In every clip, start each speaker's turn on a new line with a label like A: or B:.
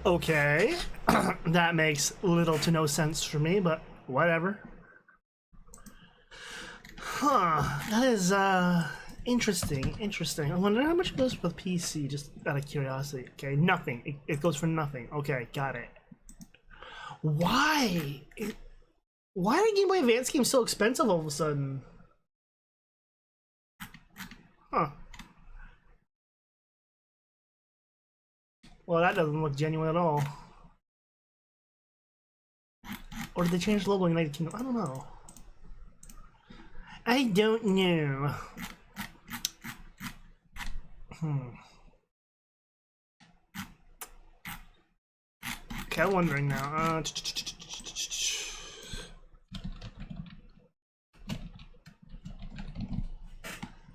A: Okay. That makes little to no sense for me, but whatever. Huh. That is, interesting. I wonder how much it goes for the PC, just out of curiosity. Okay, nothing. It goes for nothing. Okay, got it. Why? Why are Game Boy Advance games so expensive all of a sudden? Huh. Well, that doesn't look genuine at all. Or did they change the logo in United Kingdom? I don't know. I don't know. Okay, I'm wondering now.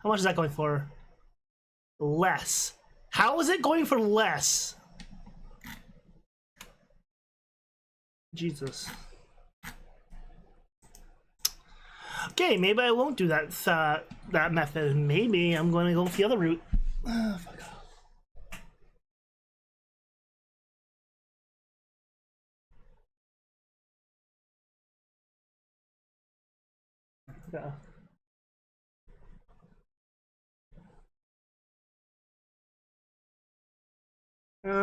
A: How much is that going for? Less. How is it going for less? Jesus. Okay, maybe I won't do that that method. Maybe I'm going to go with the other route. Fuck off. Yeah.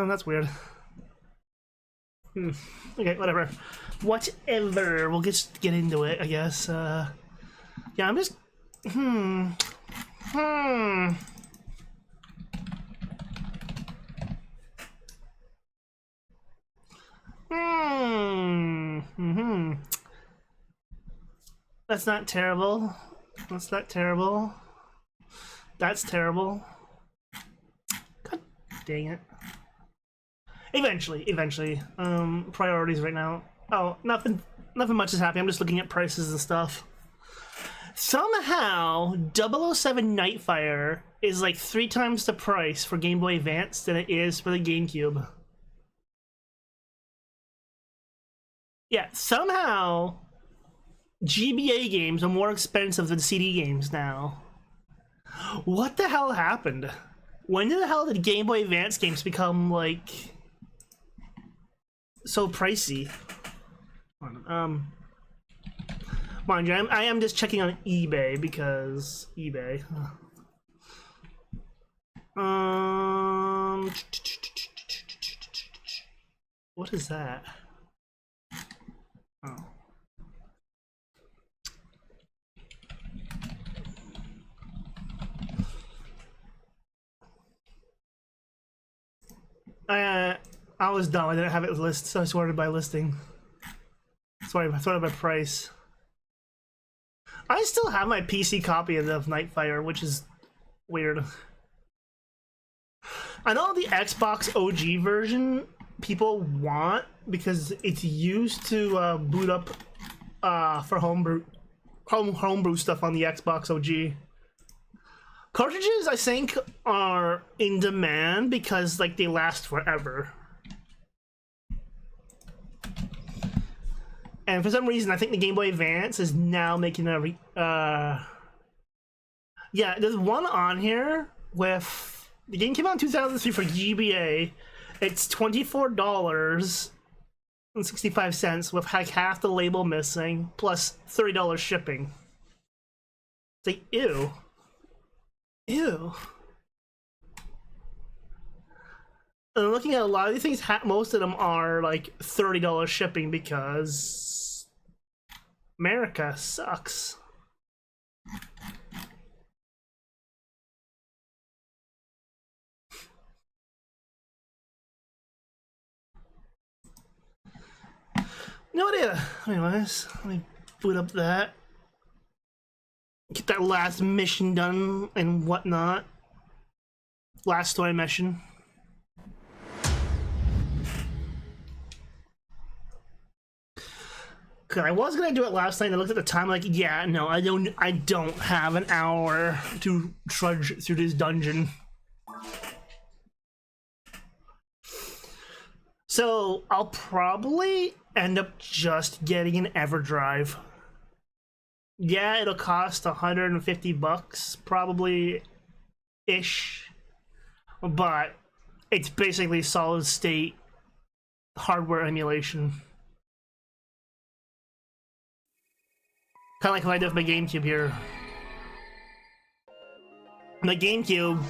A: That's weird. Okay, whatever. Whatever. We'll just get into it, I guess. Yeah, I'm just. That's not terrible. That's not terrible. That's terrible. God dang it. Eventually. Priorities right now. Oh, nothing much is happening. I'm just looking at prices and stuff. Somehow, 007 Nightfire is like 3 times the price for Game Boy Advance than it is for the GameCube. Yeah, somehow GBA games are more expensive than CD games now. What the hell happened? When the hell did Game Boy Advance games become like so pricey? Mind you, I am just checking on eBay because eBay. What is that? Oh. I was dumb. I didn't have it listed, so I sorted by listing. Sorry, I sorted by price. I still have my PC copy of Nightfire, which is weird. I know the Xbox OG version people want because it's used to boot up for homebrew stuff on the Xbox OG. Cartridges, I think, are in demand because like they last forever. And for some reason, I think the Game Boy Advance is now making a yeah, there's one on here with the game came out in 2003 for GBA. It's $24.65 with like half the label missing plus $30 shipping. It's like ew. Ew. And looking at a lot of these things, most of them are like $30 shipping because America sucks. No idea. Anyways, let me boot up that. Get that last mission done and whatnot. Last story mission. Cause I was gonna do it last night and I looked at the time like, yeah, no, I don't have an hour to trudge through this dungeon. So I'll probably end up just getting an EverDrive. Yeah, it'll cost $150, probably ish, but it's basically solid state hardware emulation. Kind of like what I did with my GameCube here. My GameCube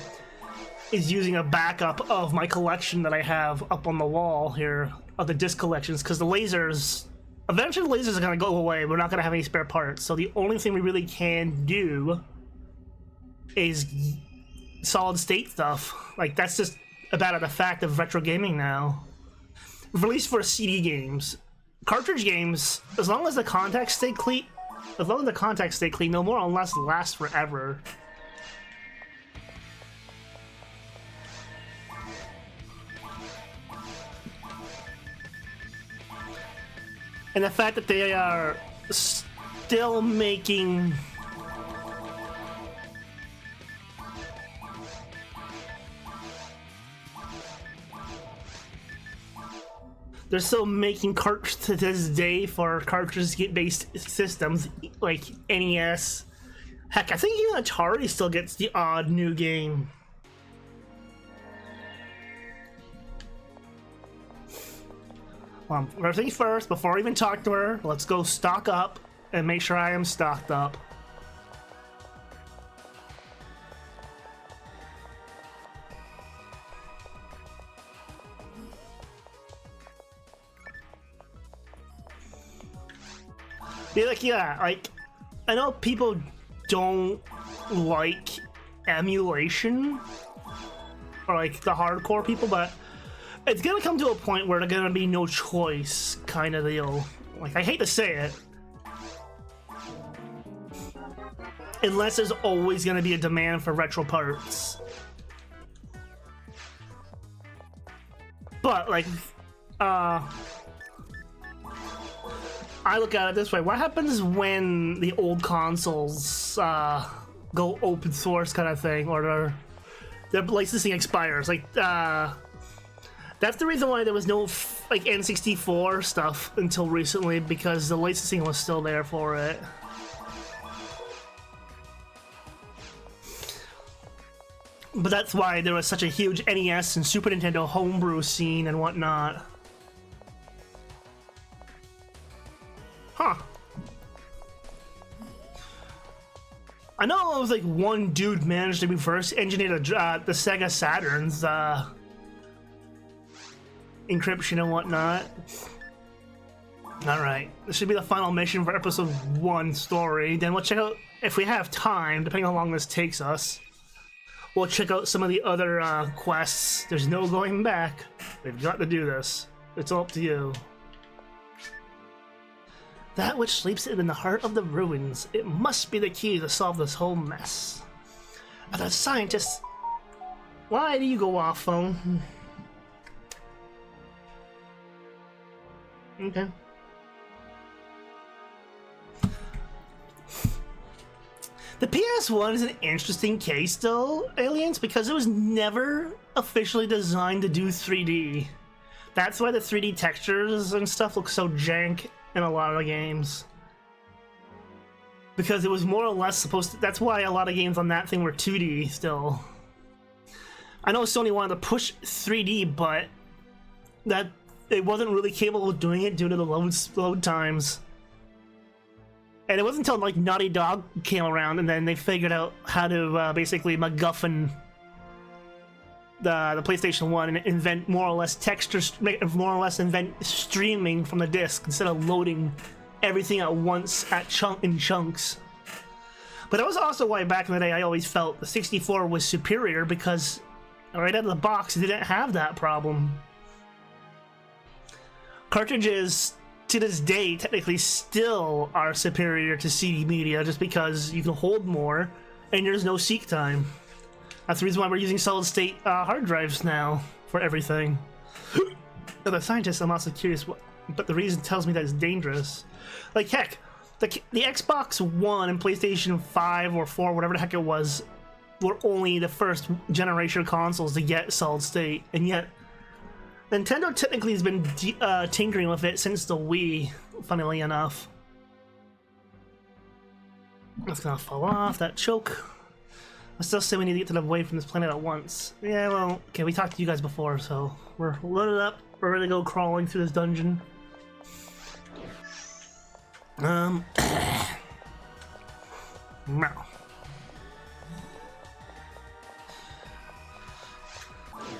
A: is using a backup of my collection that I have up on the wall here of the disc collections, because the lasers, eventually the lasers are going to go away. We're not going to have any spare parts, so the only thing we really can do is solid state stuff. Like, that's just about the fact of retro gaming now. Released for CD games. Cartridge games, as long as the contacts stay clean, they'll more or less last forever. And the fact that they are still making cartridges to this day for cartridge-based systems like NES. Heck, I think even Atari still gets the odd new game. First things first, before I even talk to her, let's go stock up and make sure I am stocked up. Like, I know people don't like emulation, or like the hardcore people, but it's gonna come to a point where there's gonna be no choice kind of deal. Like, I hate to say it, unless there's always gonna be a demand for retro parts. But like, I look at it this way: what happens when the old consoles go open source, kind of thing, or their licensing expires? Like, that's the reason why there was no like N64 stuff until recently, because the licensing was still there for it. But that's why there was such a huge NES and Super Nintendo homebrew scene and whatnot. Huh. I know it was like one dude managed to reverse engineer the Sega Saturn's encryption and whatnot. Alright, this should be the final mission for episode 1 story. Then we'll check out, if we have time, depending on how long this takes us, we'll check out some of the other quests. There's no going back. We've got to do this. It's all up to you. That which sleeps in the heart of the ruins. It must be the key to solve this whole mess. As a scientist... Why do you go off, phone? Okay. The PS1 is an interesting case, though, Aliens, because it was never officially designed to do 3D. That's why the 3D textures and stuff look so jank in a lot of the games. Because it was more or less supposed to... That's why a lot of games on that thing were 2D still. I know Sony wanted to push 3D, but that it wasn't really capable of doing it due to the load times. And it wasn't until like Naughty Dog came around and then they figured out how to basically MacGuffin the PlayStation 1 and invent more or less invent streaming from the disc instead of loading everything at once in chunks. But that was also why back in the day I always felt the 64 was superior, because right out of the box it didn't have that problem. Cartridges to this day technically still are superior to CD media just because you can hold more and there's no seek time. That's the reason why we're using solid state hard drives now for everything. As a scientist, I'm also curious but the reason tells me that it's dangerous. Like, heck, the Xbox One and PlayStation 5 or 4, whatever the heck it was, were only the first generation consoles to get solid state, and yet Nintendo technically has been tinkering with it since the Wii, funnily enough. That's gonna fall off, that choke. I still say we need to get to the away from this planet at once. Yeah, well, okay, we talked to you guys before, so we're loaded up. We're gonna go crawling through this dungeon. Now.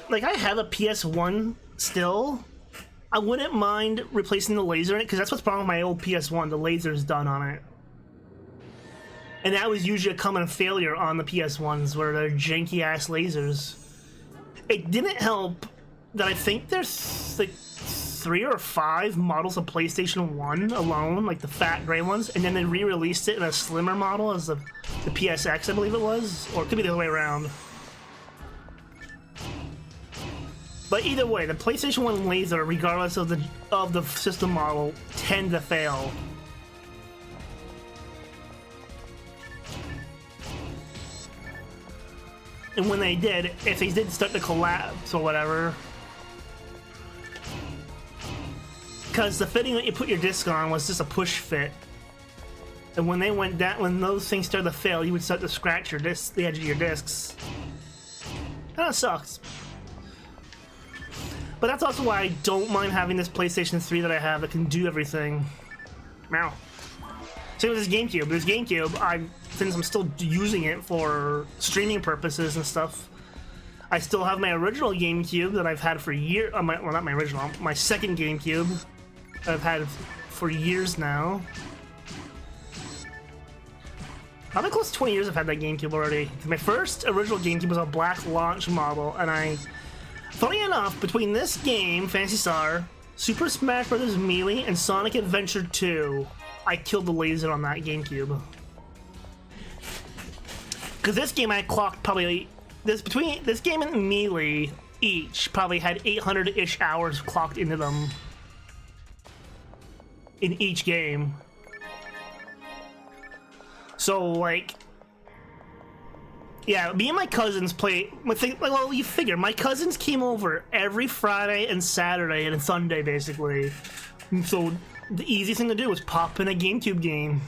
A: Like, I have a PS1 still. I wouldn't mind replacing the laser in it, because that's what's wrong with my old PS1. The laser's done on it. And that was usually a common failure on the PS1s, where they're janky-ass lasers. It didn't help that I think there's, like, 3 or 5 models of PlayStation 1 alone, like the fat gray ones, and then they re-released it in a slimmer model as the PSX, I believe it was, or it could be the other way around. But either way, the PlayStation 1 laser, regardless of the system model, tend to fail. And when they did, if they did start to collapse or whatever, because the fitting that you put your disc on was just a push fit, and when they went down, when those things started to fail, you would start to scratch your disc, the edge of your discs. That sucks. But that's also why I don't mind having this PlayStation 3 that I have that can do everything. Meow. Same with this GameCube. This GameCube, since I'm still using it for streaming purposes and stuff, I still have my original GameCube that I've had for years. Well, not my original, my second GameCube I've had for years now. Probably close to 20 years I've had that GameCube already. My first original GameCube was a black launch model, and funny enough, between this game, Phantasy Star, Super Smash Bros. Melee, and Sonic Adventure 2, I killed the laser on that GameCube. Because this game I clocked probably... Between this game and Melee, each probably had 800-ish hours clocked into them. In each game. So, like... Yeah, me and my cousins play. Well, you figure my cousins came over every Friday and Saturday and Sunday, basically. And so the easy thing to do was pop in a GameCube game.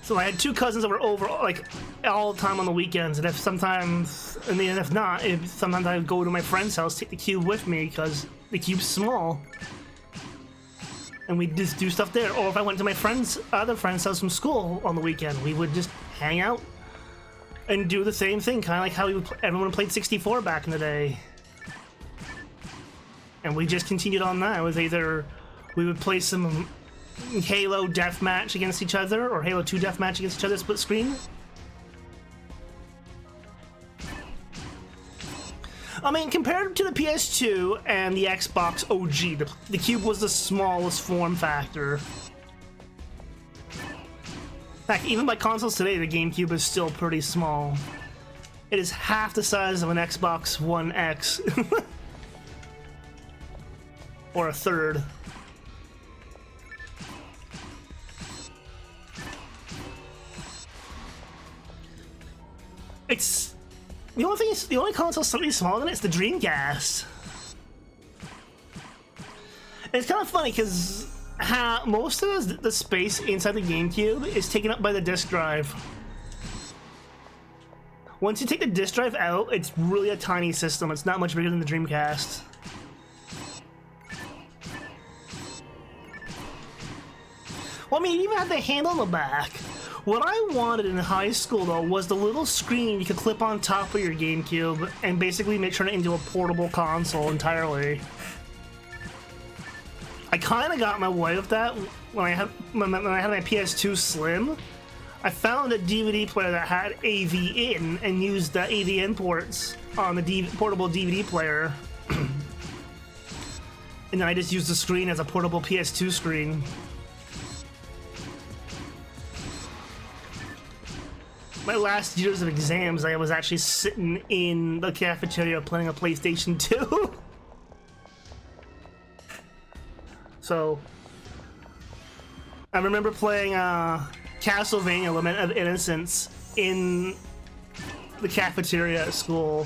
A: So I had 2 cousins that were over like all the time on the weekends, and sometimes not, sometimes I would go to my friend's house, take the cube with me because the cube's small. And we'd just do stuff there. Or if I went to my other friend's house from school on the weekend, we would just hang out and do the same thing, kind of like how everyone played 64 back in the day. And we just continued on that. It was either we would play some Halo deathmatch against each other, or Halo 2 deathmatch against each other, split screen. I mean, compared to the PS2 and the Xbox OG, the Cube was the smallest form factor. In fact, even by consoles today, the GameCube is still pretty small. It is half the size of an Xbox One X. Or a third. It's... The only console slightly smaller than it is the Dreamcast. And it's kind of funny because most of the space inside the GameCube is taken up by the disk drive. Once you take the disk drive out, it's really a tiny system. It's not much bigger than the Dreamcast. Well, I mean, it even had the handle on the back. What I wanted in high school, though, was the little screen you could clip on top of your GameCube and basically make turn it into a portable console entirely. I kind of got my way with that when I had my PS2 Slim. I found a DVD player that had AV in and used the AV in ports on the portable DVD player. And then I just used the screen as a portable PS2 screen. My last years of exams, I was actually sitting in the cafeteria playing a PlayStation 2. So, I remember playing Castlevania Lament of Innocence in the cafeteria at school.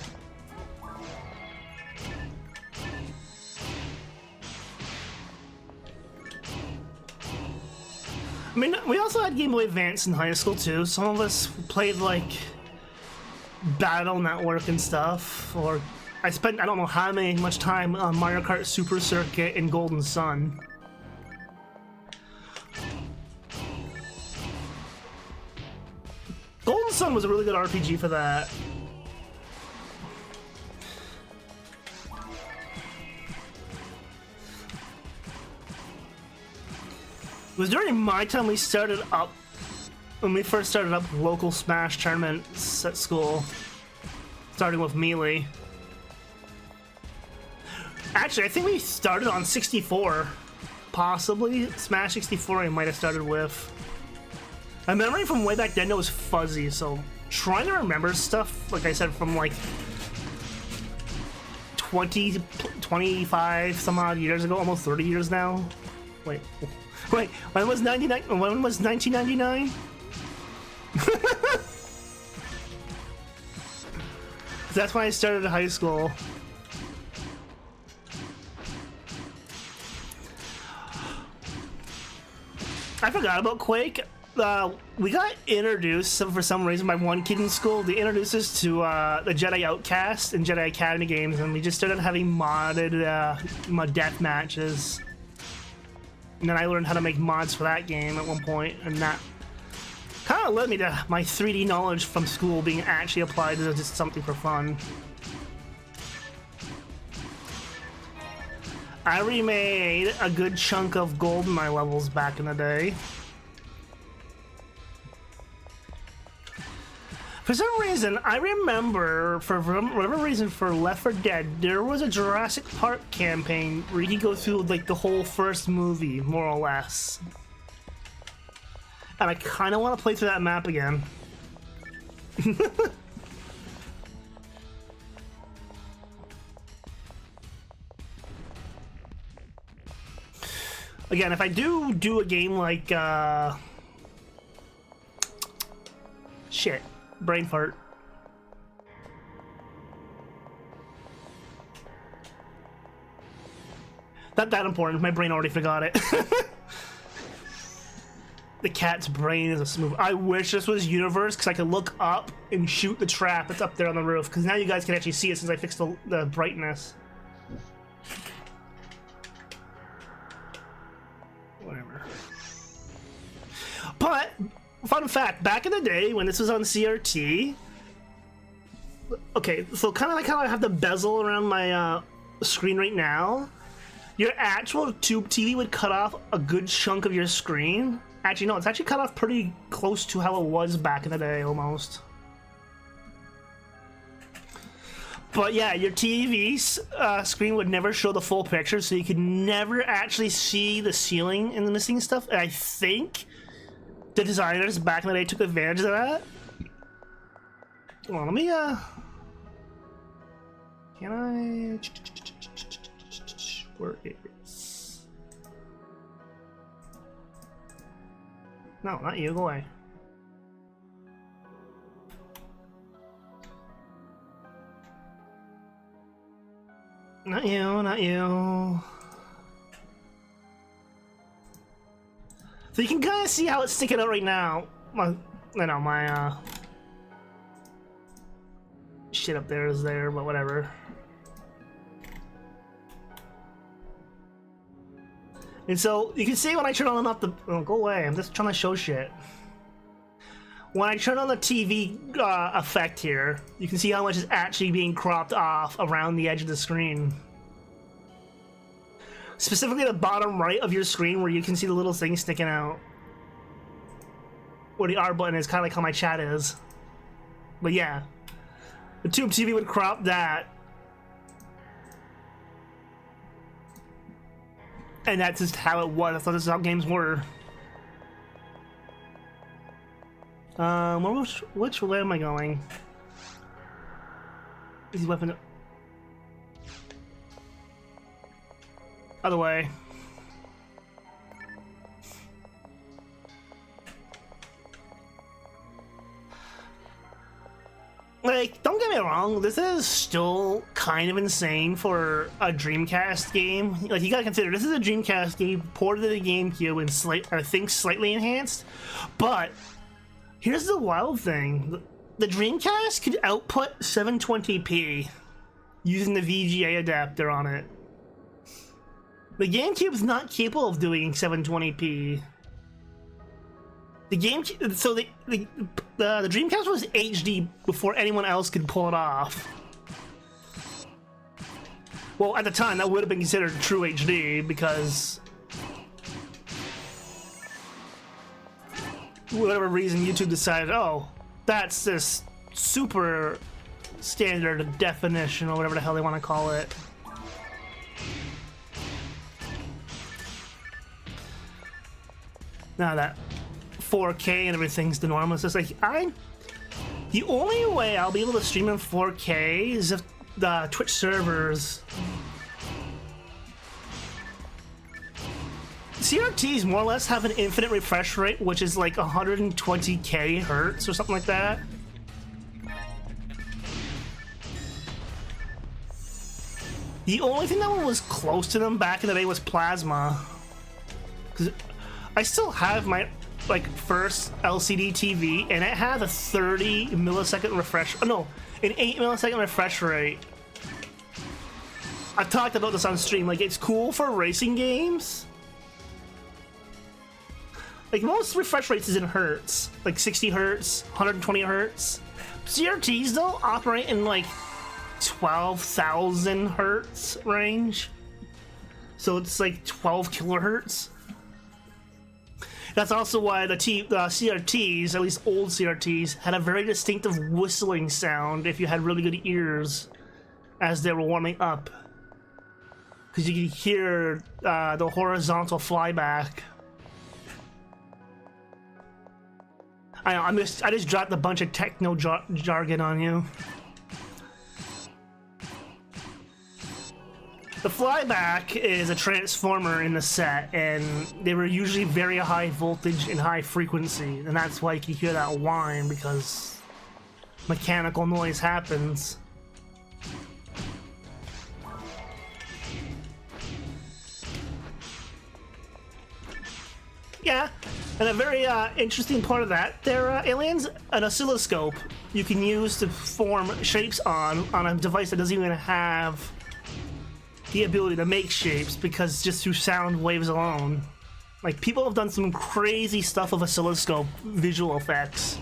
A: I mean, we also had Game Boy Advance in high school too. Some of us played like Battle Network and stuff, or I spent I don't know how much time on Mario Kart Super Circuit and Golden Sun. Golden Sun was a really good RPG for that. It was during my time we started up, when we first started up local Smash tournaments at school, starting with Melee. Actually, I think we started on 64, possibly. Smash 64 I might have started with. My memory from way back then was fuzzy, so trying to remember stuff, like I said, from like 25 some odd years ago, almost 30 years now. Wait, when was 99? When was 1999? That's when I started high school. I forgot about Quake. We got introduced for some reason by one kid in school. They introduced us to the Jedi Outcast and Jedi Academy games, and we just started having modded death matches. And then I learned how to make mods for that game at one point, and that kind of led me to my 3D knowledge from school being actually applied to just something for fun. I remade a good chunk of GoldenEye levels back in the day. For some reason, I remember, for whatever reason, for Left 4 Dead, there was a Jurassic Park campaign where you could go through like the whole first movie, more or less. And I kind of want to play through that map again. Again, if I do a game like, shit. Brain fart. Not that important. My brain already forgot it. The cat's brain is a smooth. I wish this was Universe because I could look up and shoot the trap that's up there on the roof. Because now you guys can actually see it since I fixed the brightness. Whatever. But fun fact, back in the day when this was on CRT, okay, so kind of like how I have the bezel around my screen right now, your actual tube TV would cut off a good chunk of your screen. Actually, no, it's actually cut off pretty close to how it was back in the day, almost. But yeah, your TV screen would never show the full picture, so you could never actually see the ceiling and the missing stuff. And I think the designers back in the day took advantage of that. Hold on, let me, can I... Where is... No, not you, go away. Not you, not you. So you can kind of see how it's sticking out right now. My shit up there is there, but whatever. And so you can see when I turn on and off the... Oh, go away, I'm just trying to show shit. When I turn on the TV effect here, you can see how much is actually being cropped off around the edge of the screen. Specifically the bottom right of your screen where you can see the little thing sticking out. Where the R button is, kind of like how my chat is. But yeah, the tube TV would crop that. And that's just how it was. I thought this is how games were. Which way am I going? These weapons. Other way. Like, don't get me wrong, this is still kind of insane for a Dreamcast game. Like, you gotta consider, this is a Dreamcast game ported to the GameCube and I think slightly enhanced. But here's the wild thing. the Dreamcast could output 720p using the VGA adapter on it. The GameCube is not capable of doing 720p. The GameCube, so the Dreamcast was HD before anyone else could pull it off. Well, at the time, that would have been considered true HD because whatever reason YouTube decided, oh, that's this super standard definition or whatever the hell they want to call it. Now that 4K and everything's the norm, it's just like the only way I'll be able to stream in 4K is if the Twitch servers. CRTs more or less have an infinite refresh rate, which is like 120k hertz or something like that. The only thing that was close to them back in the day was plasma. Because I still have my first LCD TV, and it had a 30 millisecond refresh. Oh no, an 8 millisecond refresh rate. I've talked about this on stream. Like, it's cool for racing games. Like, most refresh rates is in hertz, like 60 hertz, 120 hertz. CRTs though operate in like 12,000 hertz range, so it's like 12 kilohertz. That's also why the CRTs, at least old CRTs, had a very distinctive whistling sound if you had really good ears as they were warming up, because you could hear the horizontal flyback. I just dropped a bunch of techno jargon on you. The flyback is a transformer in the set, and they were usually very high voltage and high frequency, and that's why you can hear that whine, because mechanical noise happens. Yeah, and a very interesting part of that, there are aliens, an oscilloscope you can use to form shapes on a device that doesn't even have the ability to make shapes, because just through sound waves alone. Like, people have done some crazy stuff with oscilloscope visual effects.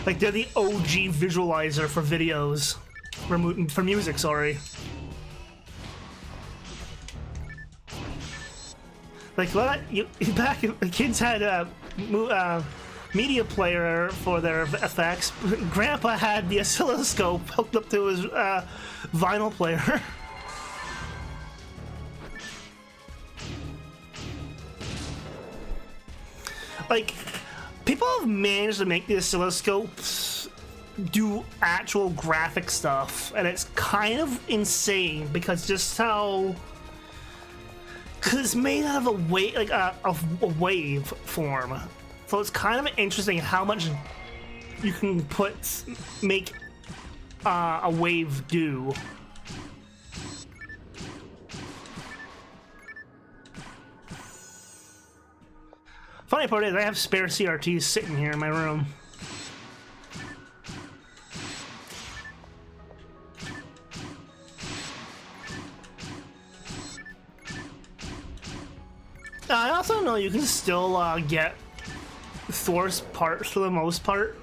A: Like, they're the OG visualizer for videos, for music, sorry. Like, back kids had a media player for their effects. Grandpa had the oscilloscope hooked up to his vinyl player. Like, people have managed to make the oscilloscopes do actual graphic stuff, and it's kind of insane because just how, because it's made out of a wave, like a wave form. So it's kind of interesting how much you can make a wave do. Funny part is, I have spare CRTs sitting here in my room. I also know you can still get source parts for the most part.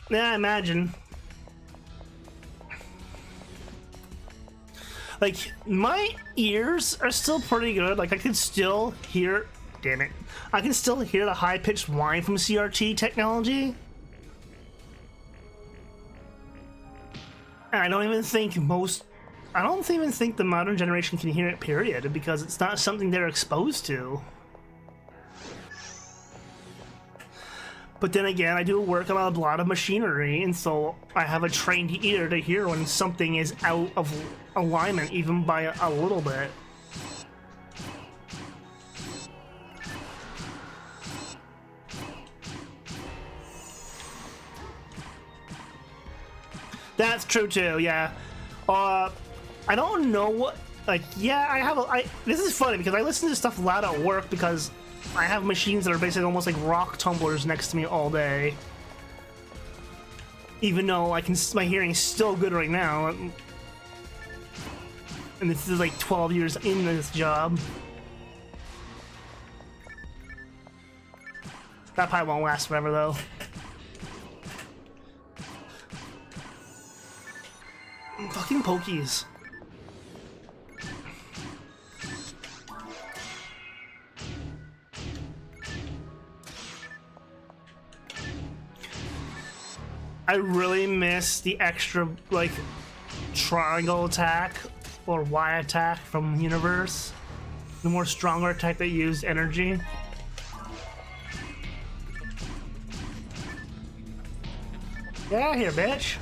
A: Yeah, I imagine. Like, my ears are still pretty good. Like, I can still hear... Damn it. I can still hear the high-pitched whine from CRT technology. And I don't even think the modern generation can hear it, period, because it's not something they're exposed to. But then again, I do work on a lot of machinery, and so I have a trained ear to hear when something is out of alignment, even by a little bit. That's true too, yeah. I don't know what, like, yeah, this is funny because I listen to stuff loud at work because I have machines that are basically almost like rock tumblers next to me all day. Even though my hearing's still good right now. And this is like 12 years in this job. That probably won't last forever though. Fucking pokies. I really miss the extra, like, triangle attack or Y attack from Universe. The more stronger attack that used energy. Get out of here, bitch.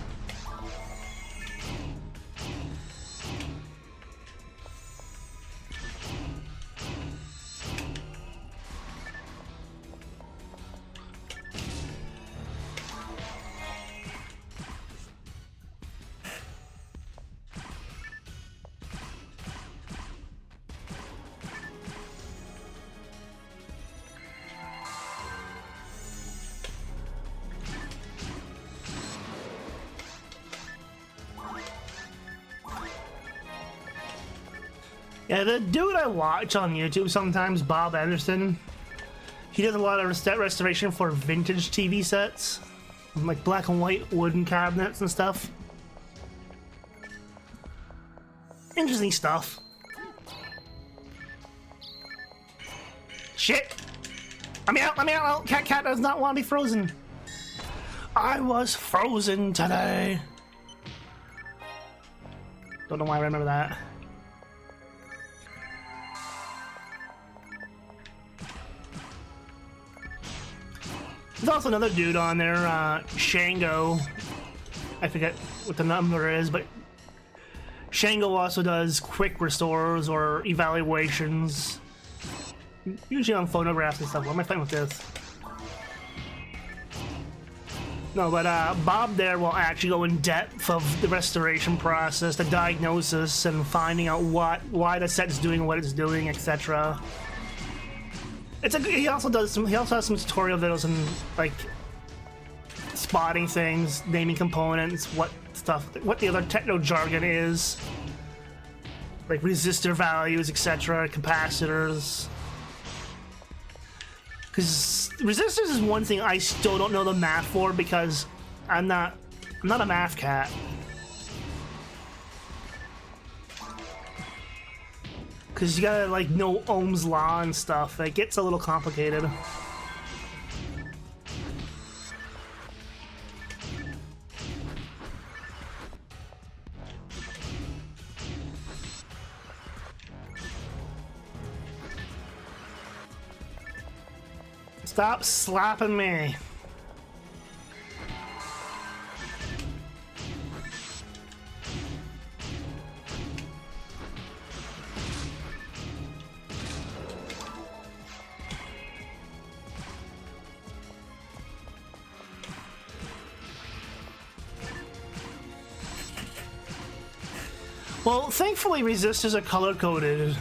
A: Yeah, the dude I watch on YouTube sometimes, Bob Anderson, he does a lot of restoration for vintage TV sets, like black and white wooden cabinets and stuff. Interesting stuff. Shit! Let me out, let me out! Cat does not want to be frozen. I was frozen today. Don't know why I remember that. There's also another dude on there, Shango. I forget what the number is, but Shango also does quick restores or evaluations. Usually on phonographs and stuff. What am I fighting with this? No, but Bob there will actually go in depth of the restoration process, the diagnosis, and finding out why the set's doing what it's doing, etc. He also has some tutorial videos and like spotting things, naming components, what the other techno jargon is, like resistor values, etc., capacitors. Because resistors is one thing I still don't know the math for because I'm not a math cat. Because you gotta, like, know Ohm's law and stuff. It gets a little complicated. Stop slapping me. Well, thankfully resistors are color-coded.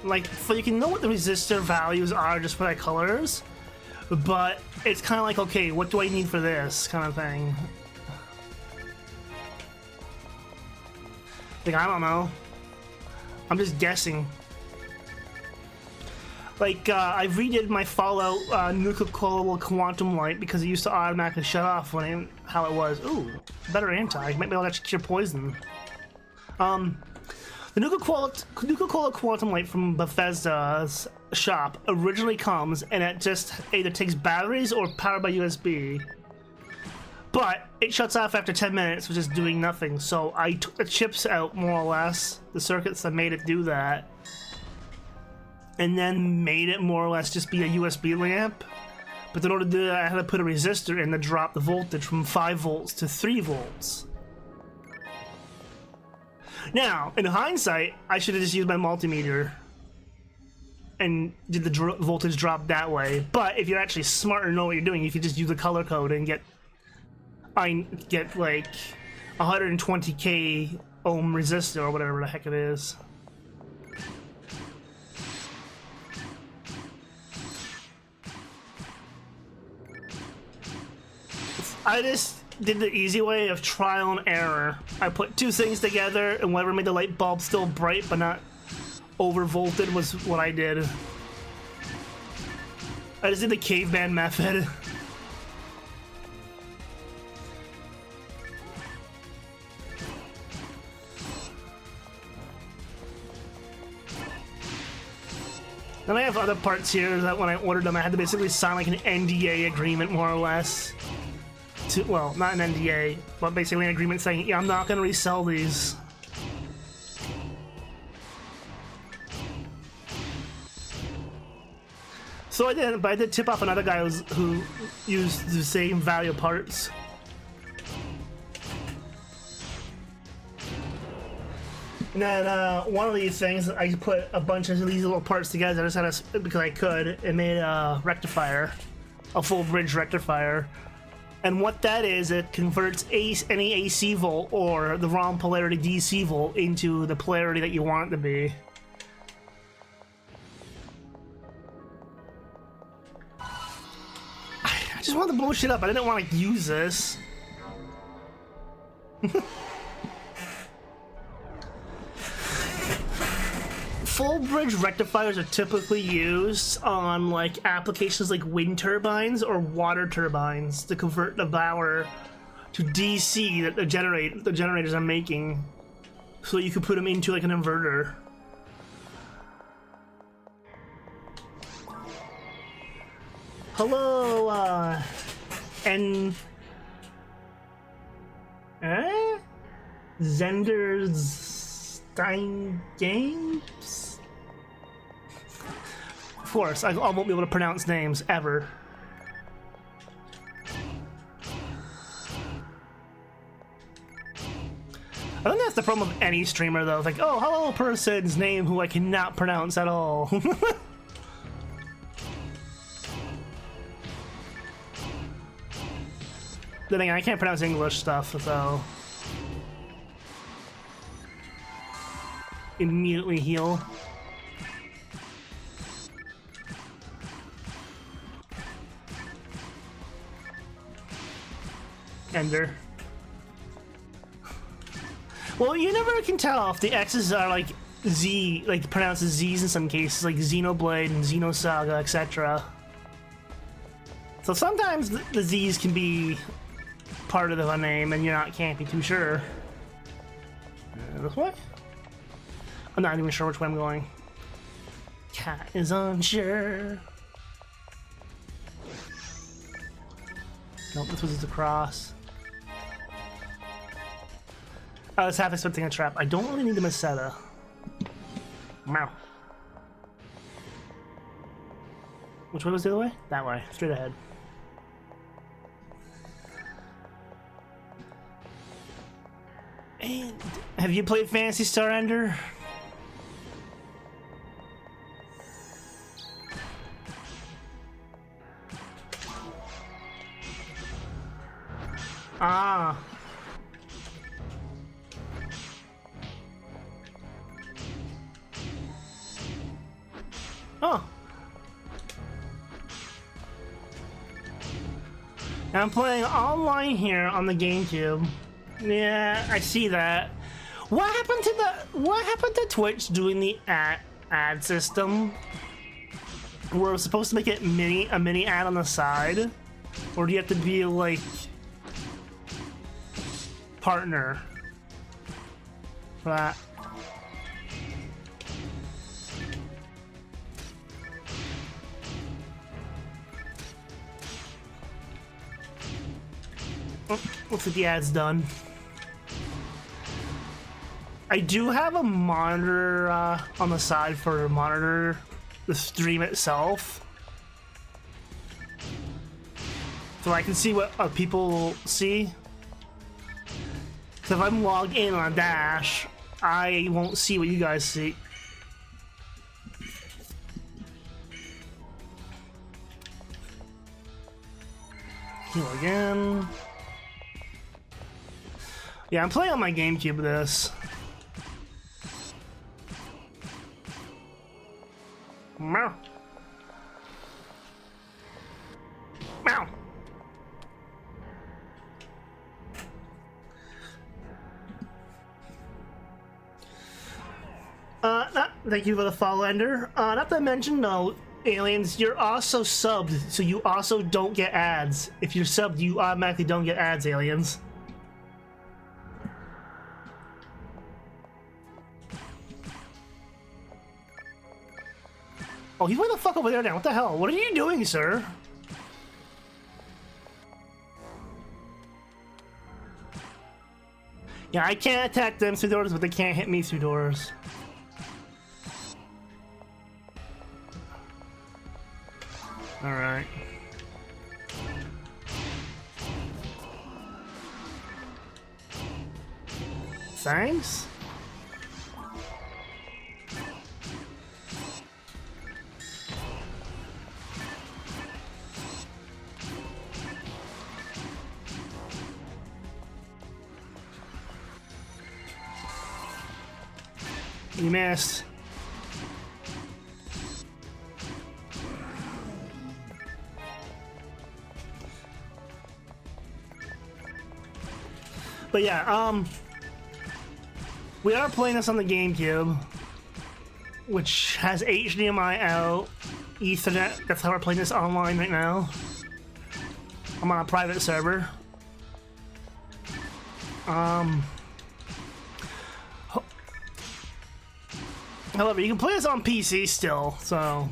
A: Like, so you can know what the resistor values are just by colors, but it's kind of like, okay, what do I need for this kind of thing? Like, I don't know. I'm just guessing. Like, I redid my Fallout nuclear quantum light because it used to automatically shut off when how it was. Ooh, better anti. Might be able to actually cure poison. The Nuka-Cola Quantum Light from Bethesda's shop originally comes and it just either takes batteries or powered by USB. But it shuts off after 10 minutes, which is doing nothing. So I took the chips out, more or less, the circuits that made it do that, and then made it more or less just be a USB lamp. But in order to do that, I had to put a resistor in to drop the voltage from 5 volts to 3 volts. Now, in hindsight, I should have just used my multimeter and did the voltage drop that way. But if you're actually smart and know what you're doing, you can just use the color code and get like 120k ohm resistor or whatever the heck it is. I just did the easy way of trial and error. I put two things together, and whatever made the light bulb still bright but not overvolted was what I did. I just did the caveman method. Then I have other parts here that when I ordered them, I had to basically sign like an NDA agreement, more or less. Well, not an NDA, but basically an agreement saying, yeah, I'm not going to resell these. So I did, but I did tip off another guy who used the same value parts. And then one of these things, I put a bunch of these little parts together. I just had because I could. It made a rectifier, a full bridge rectifier. And what that is, it converts any AC volt or the wrong polarity DC volt into the polarity that you want it to be. I just wanted to blow shit up. I didn't want to use this. Full bridge rectifiers are typically used on like applications like wind turbines or water turbines to convert the power to DC that the generators are making, so you can put them into like an inverter. Hello, Zenderstein Games? Of course, I won't be able to pronounce names, ever. I think that's the problem with any streamer, though. It's like, oh, hello, person's name who I cannot pronounce at all. Then again, I can't pronounce English stuff, so... Immediately heal. Ender. Well, you never can tell if the X's are like Z, like pronounced as Z's in some cases, like Xenoblade and Xenosaga, etc. So sometimes the Z's can be part of the name, and can't be too sure. This way? I'm not even sure which way I'm going. Cat is unsure. Nope, this was the cross. I was half expecting a trap. I don't really need the Meseta. Meow. Which way was the other way? That way. Straight ahead. And have you played Phantasy Star Ender? Ah. Oh. I'm playing online here on the GameCube. Yeah, I see that. What happened to Twitch doing the ad system? Where it's supposed to make it a mini ad on the side? Or do you have to be like partner for that? Oh, looks like the ad's done. I do have a monitor on the side for monitor the stream itself, so I can see what people see. So if I'm logged in on Dash, I won't see what you guys see. Heal again. Yeah, I'm playing on my GameCube with this. Meow. Meow. Thank you for the follow, Ender. Not to mention, though, aliens, you're also subbed, so you also don't get ads. If you're subbed, you automatically don't get ads, aliens. Oh, he's way the fuck over there now. What the hell? What are you doing, sir? Yeah, I can't attack them through doors, but they can't hit me through doors. Alright. Thanks? You missed. But yeah, we are playing this on the GameCube, which has HDMI out, Ethernet. That's how we're playing this online right now. I'm on a private server. However, you can play this on PC still, so...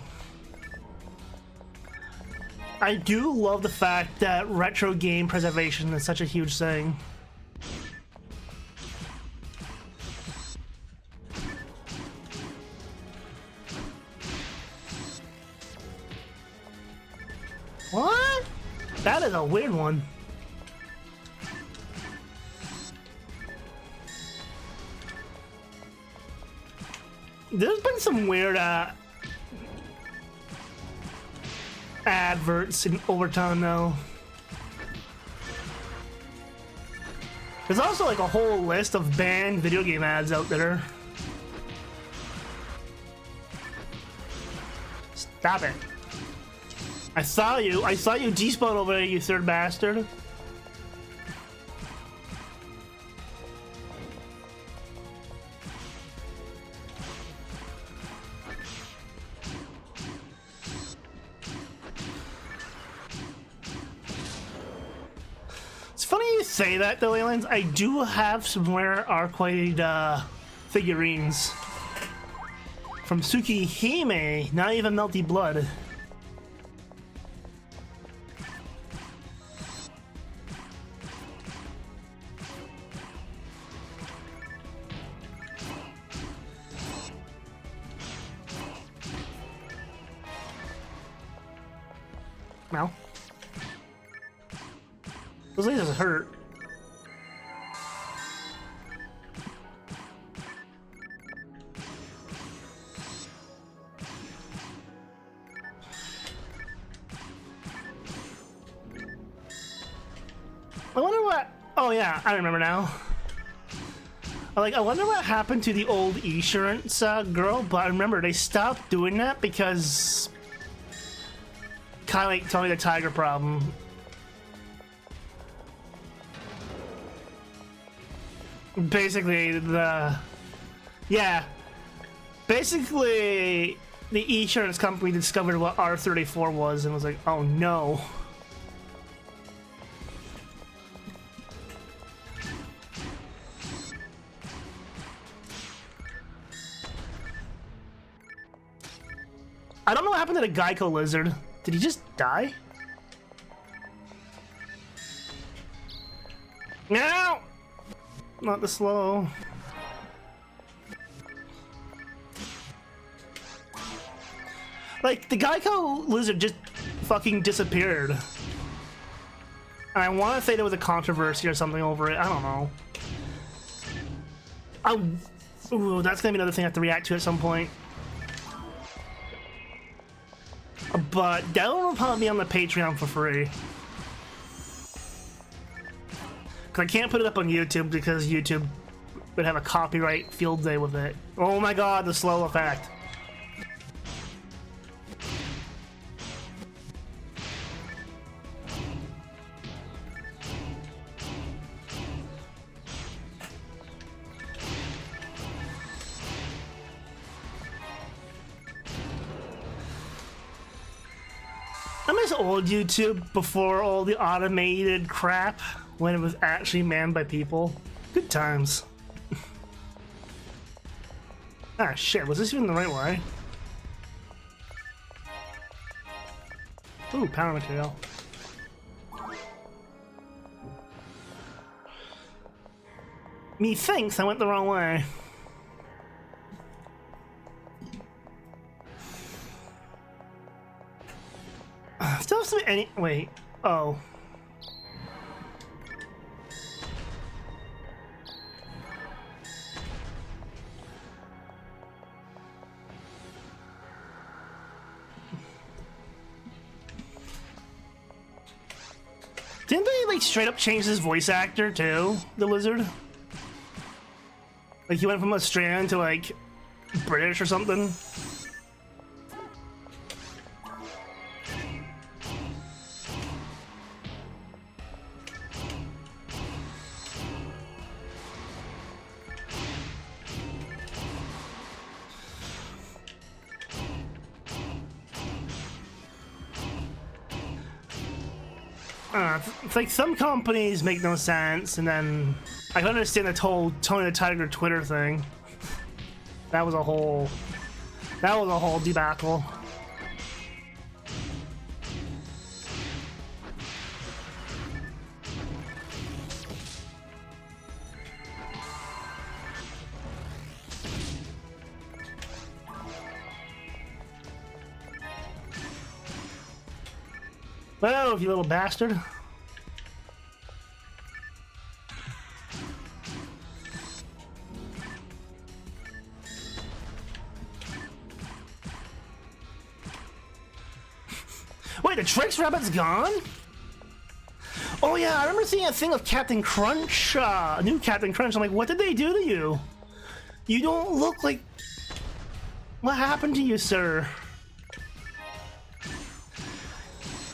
A: I do love the fact that retro game preservation is such a huge thing. What? That is a weird one. There's been some weird adverts in Overtime though. There's also like a whole list of banned video game ads out there. Stop it. I saw you despawn over there, you third bastard. It's funny you say that though, aliens. I do have some rare Arcade figurines from Tsukihime, not even Melty Blood. No. Those lasers hurt. I wonder what... Oh yeah, I remember now. I wonder what happened to the old insurance girl, but I remember they stopped doing that because... Kind of like Tony the Tiger problem. Basically, basically, the insurance company discovered what R34 was and was like, oh no. I don't know what happened to the Geico lizard. Did he just die? No! Not the slow. Like, the Geico lizard just fucking disappeared. And I want to say there was a controversy or something over it. I don't know. Ooh, that's gonna be another thing I have to react to at some point. But that will probably be on the Patreon for free. Because I can't put it up on YouTube because YouTube would have a copyright field day with it. Oh my god, the slow effect. I miss old YouTube before all the automated crap, when it was actually manned by people. Good times. Ah shit, was this even the right way? Ooh, power material. Methinks I went the wrong way. Still have to be any. Wait. Oh. Didn't they like straight up change his voice actor too? The lizard. Like he went from Australian to like British or something. It's like some companies make no sense, and then I can understand the whole Tony the Tiger Twitter thing. That was a whole debacle. Well, you little bastard. Wait, the Trix Rabbit's gone? Oh yeah, I remember seeing a thing of Captain Crunch, new Captain Crunch. I'm like, what did they do to you? You don't look like... What happened to you, sir?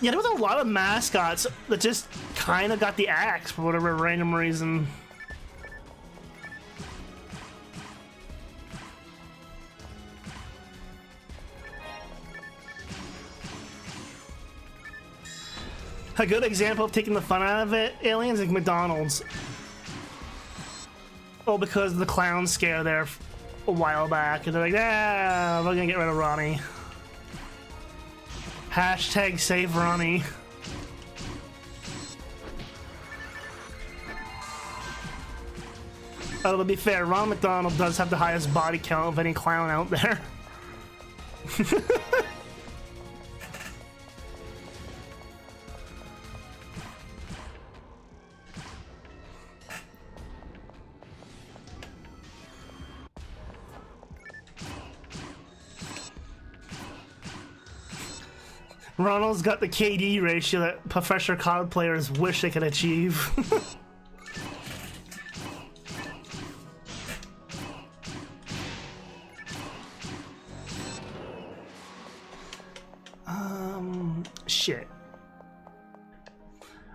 A: Yeah, there was a lot of mascots that just kind of got the axe for whatever random reason. A good example of taking the fun out of it, aliens, like McDonald's. Oh, because of the clown scare there a while back, and they're like, ah, we're gonna get rid of Ronnie. Hashtag save Ronnie. Although to be fair, Ron McDonald does have the highest body count of any clown out there. Ronald's got the KD ratio that Professor COD players wish they could achieve. Shit.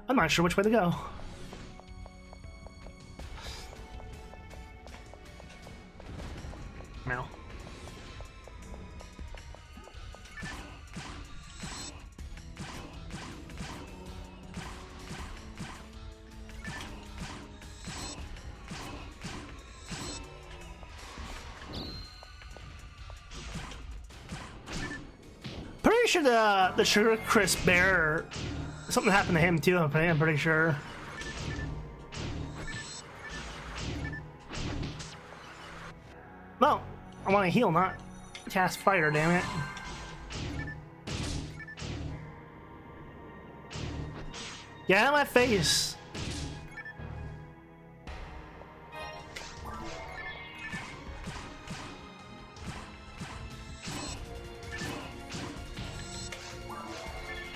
A: I'm not sure which way to go. No. Pretty sure the Sugar Crisp Bear, something happened to him too. I'm pretty sure. No, I want to heal, not cast fire. Damn it! Get out of my face!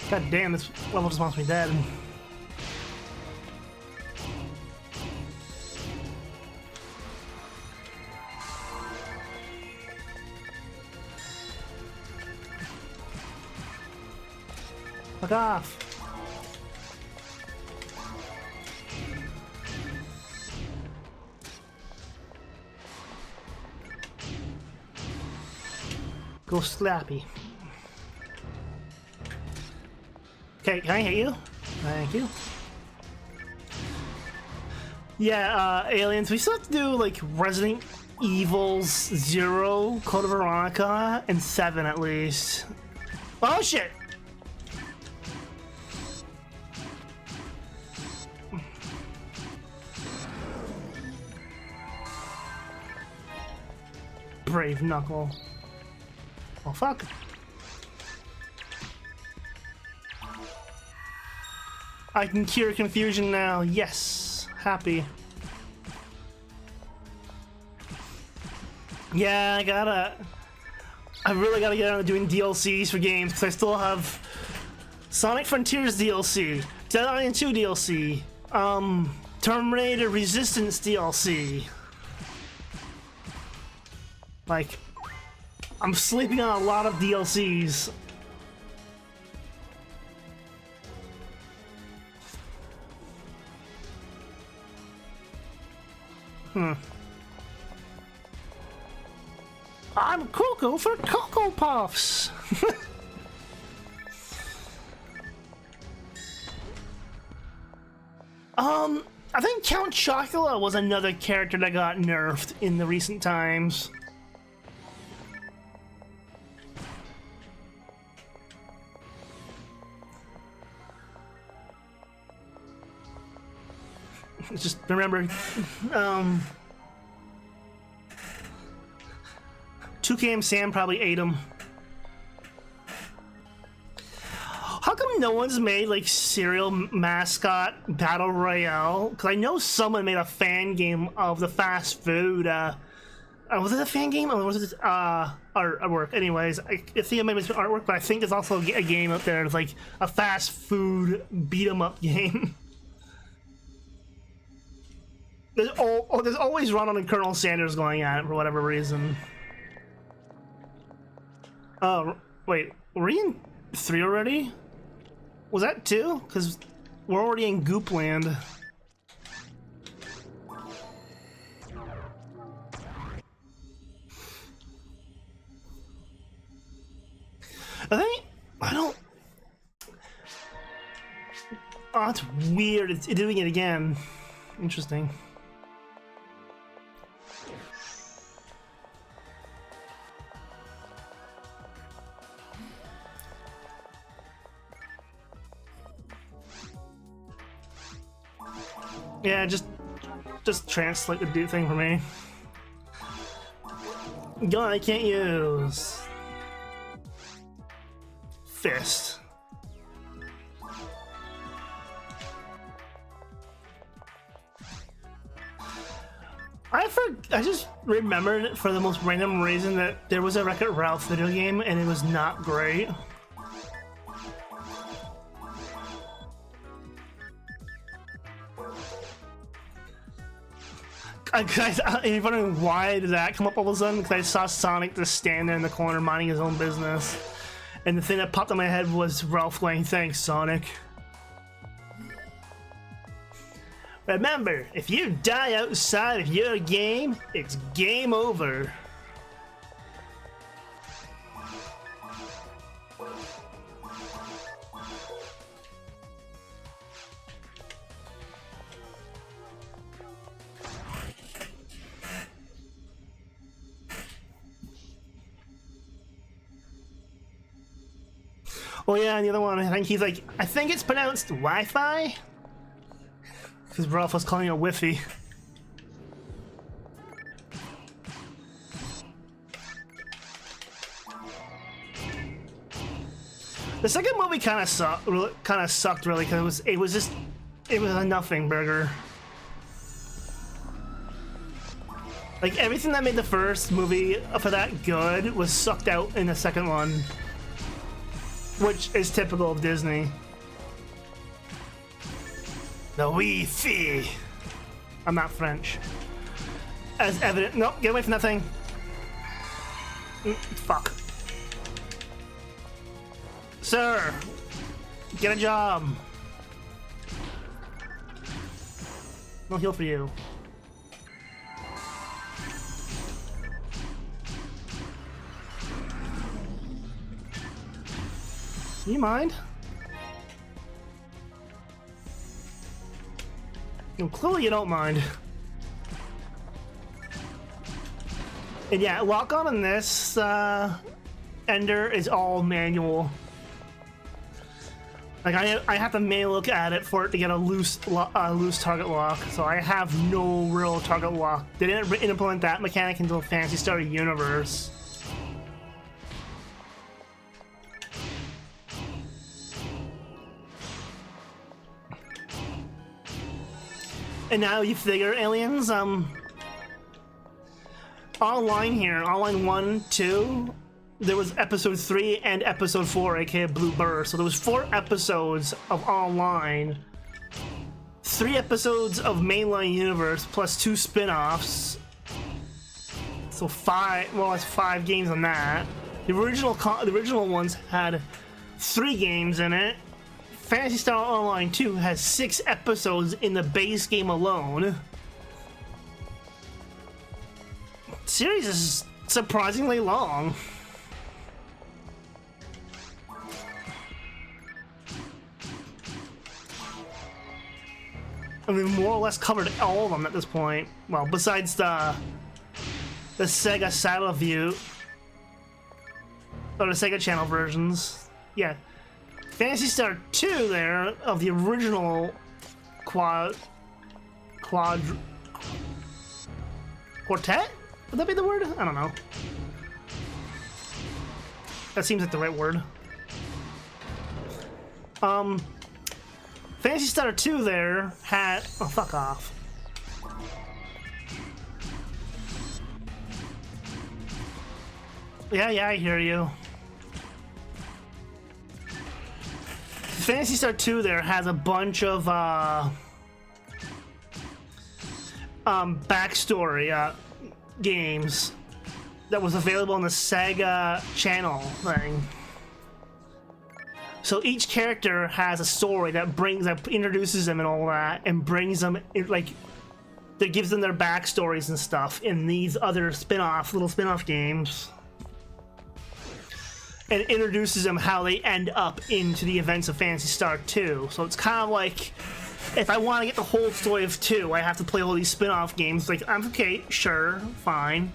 A: God damn, this level just wants me dead. Fuck off. Go Slappy. Okay, can I hit you? Thank you. Yeah, aliens, we still have to do, like, Resident Evil's 0, Code of Veronica, and 7 at least. Oh, shit! Brave Knuckle. Oh, fuck. I can cure confusion now. Yes. Happy. Yeah, I really gotta get on to doing DLCs for games, because I still have Sonic Frontiers DLC, Dead Island 2 DLC, Terminator Resistance DLC. Like, I'm sleeping on a lot of DLCs. I'm Coco for Cocoa Puffs. I think Count Chocula was another character that got nerfed in the recent times. Just remember, 2KM Sam probably ate him. How come no one's made like Serial Mascot Battle Royale? Because I know someone made a fan game of the fast food. Was it a fan game or was it artwork? Anyways, I think it might be artwork, but I think there's also a game out there. It's like a fast food beat 'em up game. There's always Ronald and Colonel Sanders going at it for whatever reason. Wait, were we in 3 already? Was that 2? Because we're already in Goop Land. I don't... Oh, that's weird. It's doing it again. Interesting. Yeah, just translate the do thing for me. Gun I can't use. Fist. I just remembered for the most random reason that there was a Wreck-It Ralph video game and it was not great. You're wondering why did that come up all of a sudden? Because I saw Sonic just stand there in the corner minding his own business. And the thing that popped in my head was Ralph going, "Thanks, Sonic." Remember, if you die outside of your game, it's game over. Oh yeah, and the other one, I think he's like, I think it's pronounced Wi-Fi? Because Ralph was calling it Wi-Fi. The second movie kind of sucked really, because it was a nothing burger. Like everything that made the first movie for that good was sucked out in the second one, which is typical of Disney. The Wi-Fi. I'm not French. As evident. No, get away from that thing. Fuck. Sir, get a job. No heal for you. You mind? No, clearly you don't mind. And yeah, lock on this Ender is all manual. Like I have to manually look at it for it to get a loose target lock. So I have no real target lock. They didn't implement that mechanic until Phantasy Star Universe. And now you figure, aliens, online here, online 1, 2, there was episode 3 and episode 4, aka Blue Burst. So there was 4 episodes of online, 3 episodes of mainline universe, plus 2 spin-offs. So 5, well, that's 5 games on that. The original ones had 3 games in it. Phantasy Star Online 2 has 6 episodes in the base game alone. The series is surprisingly long. I mean, more or less covered all of them at this point. Well, besides the Sega Saddle View or the Sega Channel versions. Yeah. Phantasy Star 2 there, of the original quartet? Would that be the word? I don't know. That seems like the right word. Phantasy Star 2 there had... Oh, fuck off. Yeah, I hear you. Phantasy Star 2 there has a bunch of backstory games that was available on the Sega Channel thing. So each character has a story that introduces them and all that, and brings them that gives them their backstories and stuff in these other little spin-off games. And introduces them how they end up into the events of Phantasy Star 2. So it's kind of like, if I want to get the whole story of 2, I have to play all these spin-off games. Like, I'm okay, sure, fine.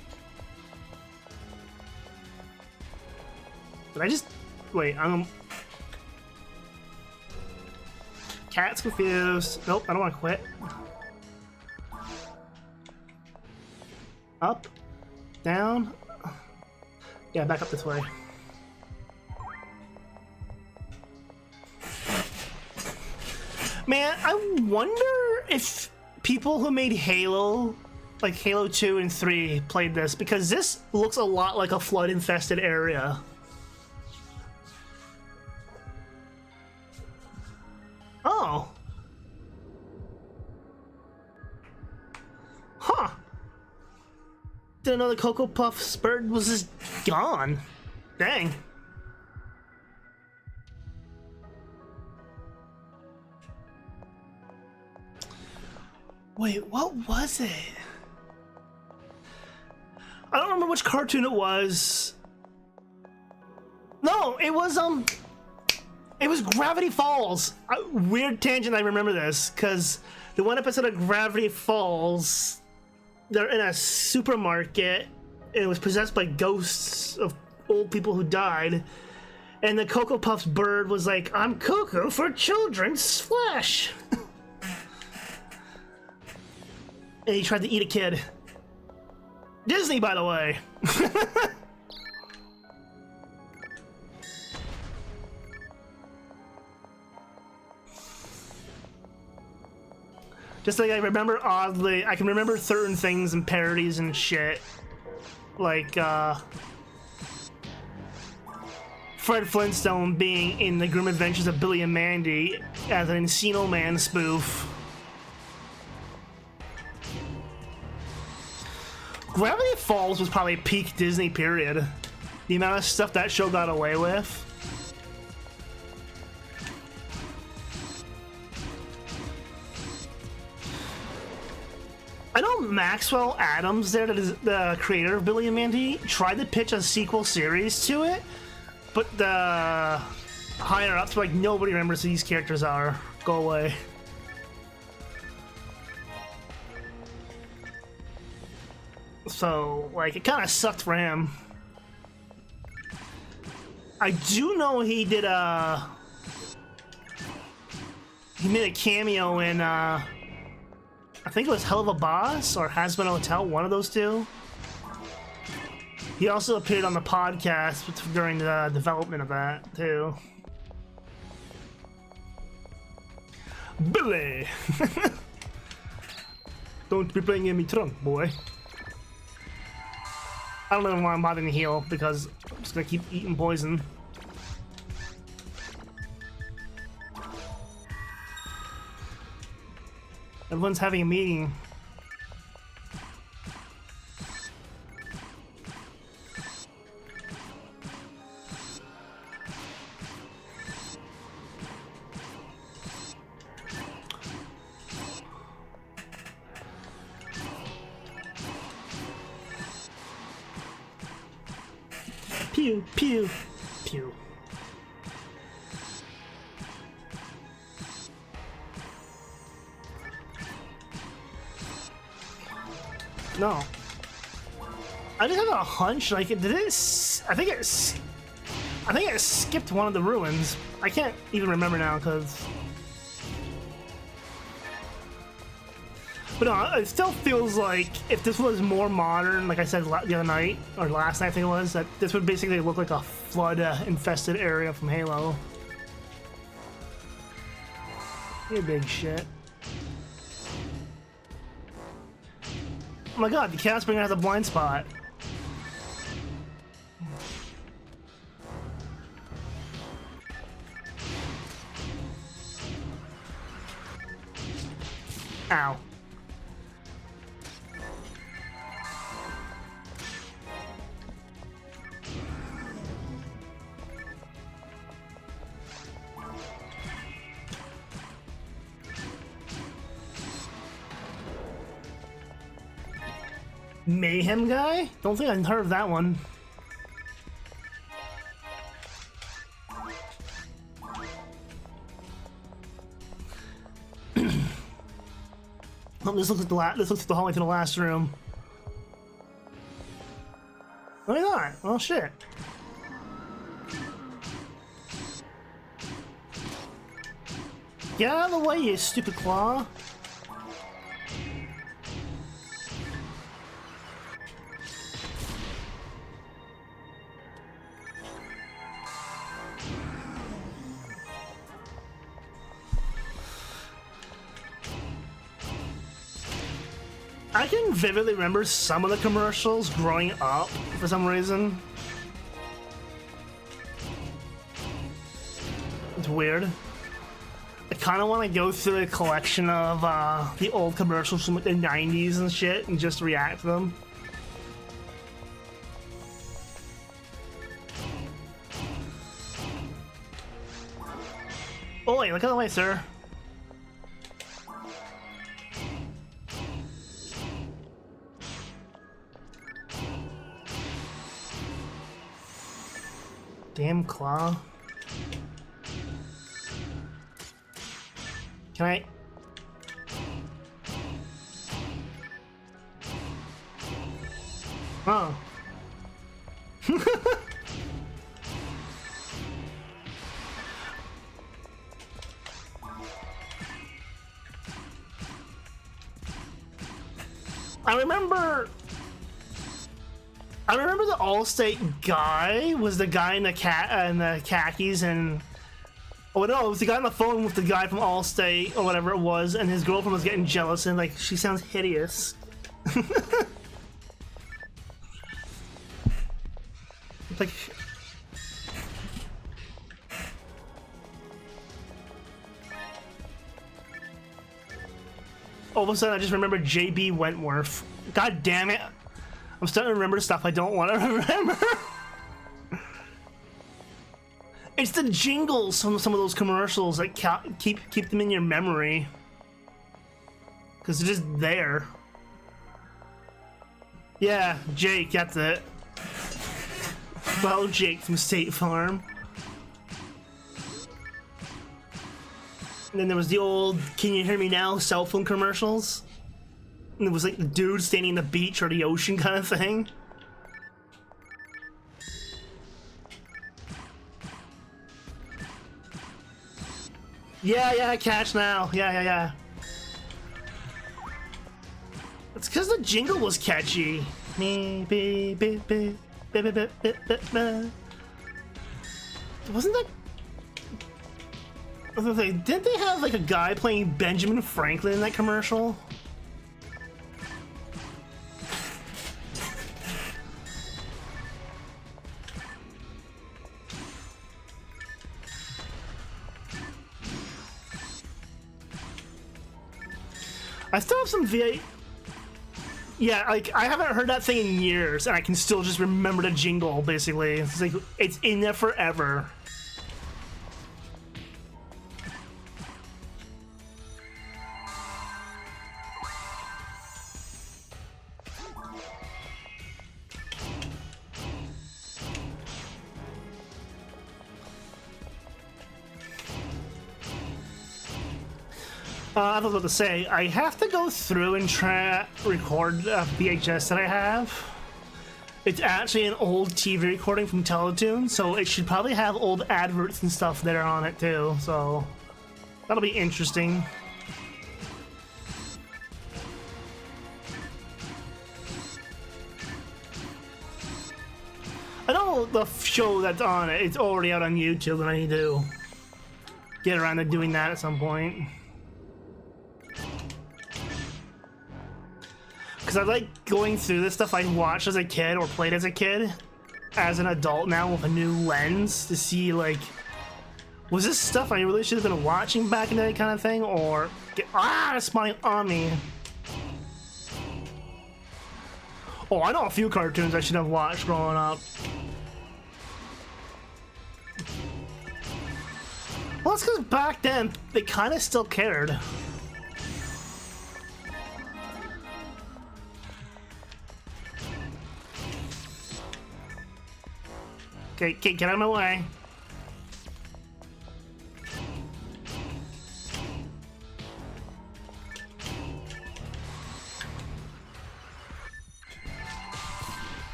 A: But I just... Wait, Cat's confused. Nope, I don't want to quit. Up. Down. Yeah, back up this way. Man, I wonder if people who made Halo, like Halo 2 and 3, played this, because this looks a lot like a flood-infested area. Oh. Huh. Didn't know the Cocoa Puffs bird was just gone. Dang. Wait, what was it? I don't remember which cartoon it was. No, it was Gravity Falls. Weird tangent, I remember this, because the one episode of Gravity Falls, they're in a supermarket, and it was possessed by ghosts of old people who died, and the Cocoa Puffs bird was like, I'm Cocoa for children's flesh. And he tried to eat a kid. Disney, by the way. Just like I remember oddly, I can remember certain things and parodies and shit. Like, Fred Flintstone being in The Grim Adventures of Billy and Mandy as an Encino Man spoof. Gravity Falls was probably peak Disney period. The amount of stuff that show got away with. I know Maxwell Adams there, that is the creator of Billy and Mandy, tried to pitch a sequel series to it, but the higher ups were like, nobody remembers who these characters are. Go away. So, like, it kind of sucked for him. I do know he did he made a cameo in I think it was Hell of a Boss or Has Been a Hotel, one of those two. He also appeared on the podcast during the development of that too. Billy! Don't be playing in me trunk, boy. I don't even want to bother to heal because I'm just gonna keep eating poison. Everyone's having a meeting. Pew, pew, pew. No. I just have a hunch, like, did it... I think it skipped one of the ruins. I can't even remember now, because... But no, it still feels like if this was more modern, like I said the other night, or last night I think it was, that this would basically look like a flood-infested area from Halo. You big shit. Oh my god, the Chaos Bringer has a blind spot. Ow. Mayhem guy? Don't think I've heard of that one. Oh, this looks like the hallway to the last room. Why not? Well, shit. Get out of the way, you stupid claw. I can vividly remember some of the commercials growing up for some reason. It's weird. I kind of want to go through a collection of the old commercials from the 90s and shit and just react to them. Oi, look out of the way, sir. Damn claw. Can I? Oh. I remember the Allstate guy was the guy in the khakis and oh no, it was the guy on the phone with the guy from Allstate or whatever it was, and his girlfriend was getting jealous and like she sounds hideous. It's like all of a sudden I just remember JB Wentworth. God damn it. I'm starting to remember stuff I don't want to remember. It's the jingles from some of those commercials that keep them in your memory. Because they're just there. Yeah, Jake, that's it. Well, Jake from State Farm. And then there was the old "Can you hear me now?" cell phone commercials. And it was like the dude standing on the beach or the ocean kind of thing. Yeah, catch now. Yeah. It's because the jingle was catchy. Me, be, wasn't that? I was gonna say, didn't they have like a guy playing Benjamin Franklin in that commercial? I still have some VA. Yeah, like I haven't heard that thing in years, and I can still just remember the jingle. Basically, it's like it's in there forever. I was about to say, I have to go through and try record VHS that I have. It's actually an old TV recording from Teletoon, so it should probably have old adverts and stuff that are on it too, so that'll be interesting. I know the show that's on it, it's already out on YouTube, and I need to get around to doing that at some point. Because I like going through this stuff I watched as a kid or played as a kid as an adult now with a new lens to see, like, was this stuff I really should have been watching back in the day kind of thing, or that's my on me. Oh, I know a few cartoons I should have watched growing up. Well, that's because back then they kind of still cared. Okay, get out of my way.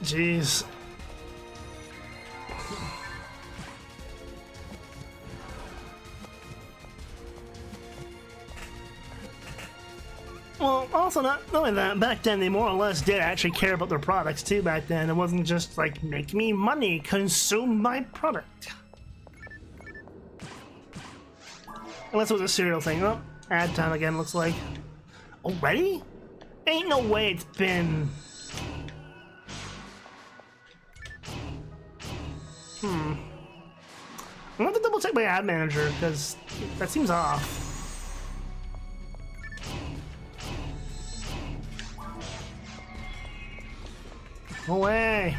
A: Jeez. Well, also not only that, back then they more or less did actually care about their products too back then. It wasn't just like, make me money, consume my product. Unless it was a cereal thing. Oh, ad time again, looks like. Already? Ain't no way it's been... I'm gonna have to double check my ad manager, because that seems off. No way.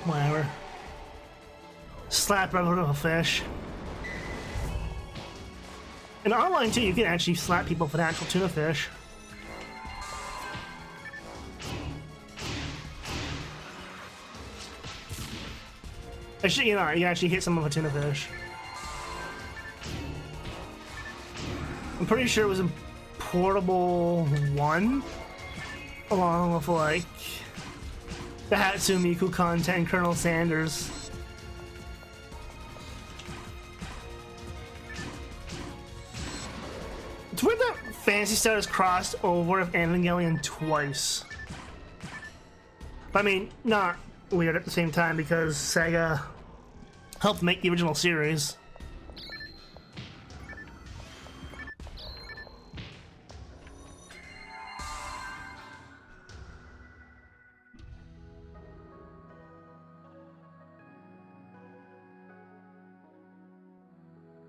A: Whatever. Slap right out of a fish. And online too, you can actually slap people for the actual tuna fish. Actually, you know, you actually hit some of a tuna fish. I'm pretty sure it was in Portable 1, along with like the Hatsune Miku content, Colonel Sanders. It's weird that Phantasy Star has crossed over with Evangelion twice. But I mean, not weird at the same time because Sega helped make the original series.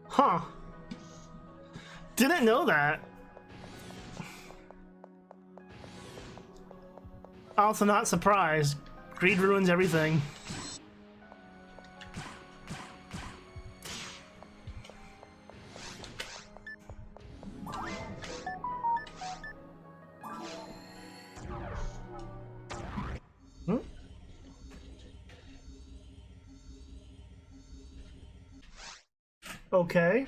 A: Huh. Didn't know that. Also not surprised. Greed ruins everything. Hmm? Okay.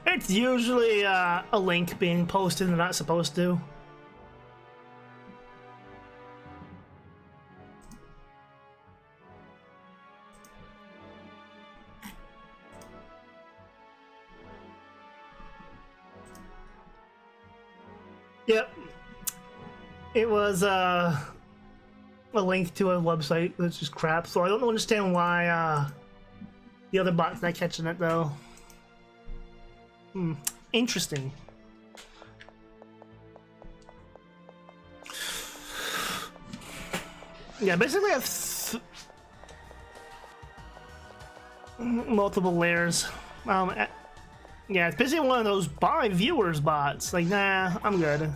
A: It's usually a link being posted and not supposed to. Yep. It was a link to a website that's just crap, so I don't understand why the other bot's not catching it though. Interesting. Yeah, basically I have multiple layers. Yeah, it's basically one of those buy viewers bots. Like, nah, I'm good.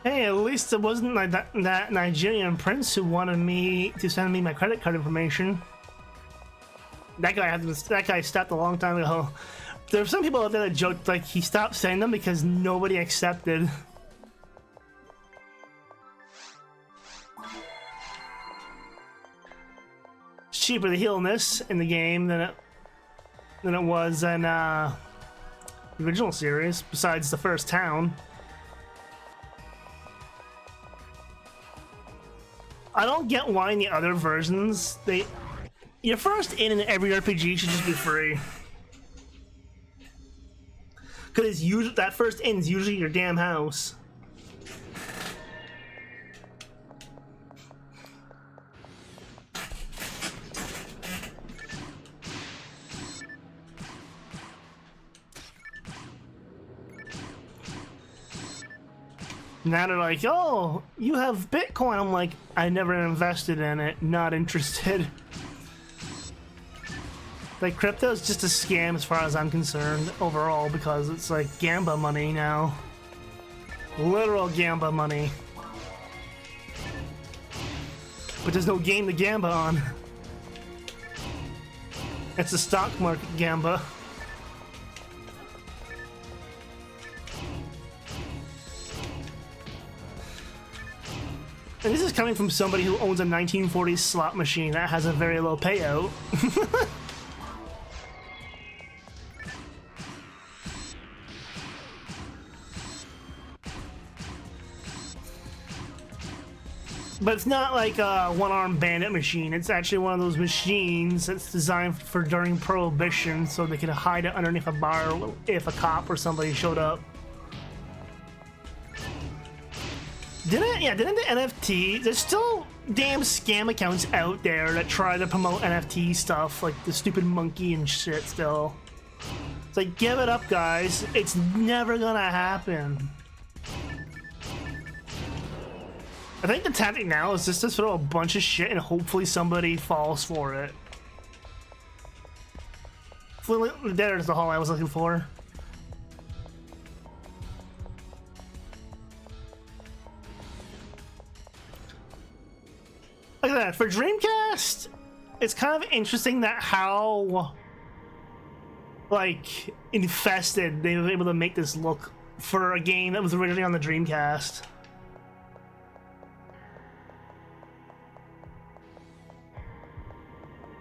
A: Hey, at least it wasn't like that Nigerian prince who wanted me to send me my credit card information. That guy stopped a long time ago. There were some people out there that joked like he stopped sending them because nobody accepted. It's cheaper to heal in this in the game than it was in the original series. Besides the first town. I don't get why in the other versions your first in every RPG should just be free. Because it's usually that first in is usually your damn house. Now they're like, oh, you have Bitcoin. I'm like, I never invested in it. Not interested. Like, crypto is just a scam as far as I'm concerned overall because it's like Gamba money now. Literal Gamba money. But there's no game to Gamba on. It's a stock market Gamba. And this is coming from somebody who owns a 1940s slot machine that has a very low payout. But it's not like a one-armed bandit machine. It's actually one of those machines that's designed for during Prohibition so they could hide it underneath a bar if a cop or somebody showed up. Didn't the NFT, there's still damn scam accounts out there that try to promote NFT stuff, like the stupid monkey and shit still. It's like, give it up, guys. It's never gonna happen. I think the tactic now is just to throw a bunch of shit and hopefully somebody falls for it. There's the hall I was looking for. Look at that. For Dreamcast, it's kind of interesting that how, like, infested they were able to make this look for a game that was originally on the Dreamcast.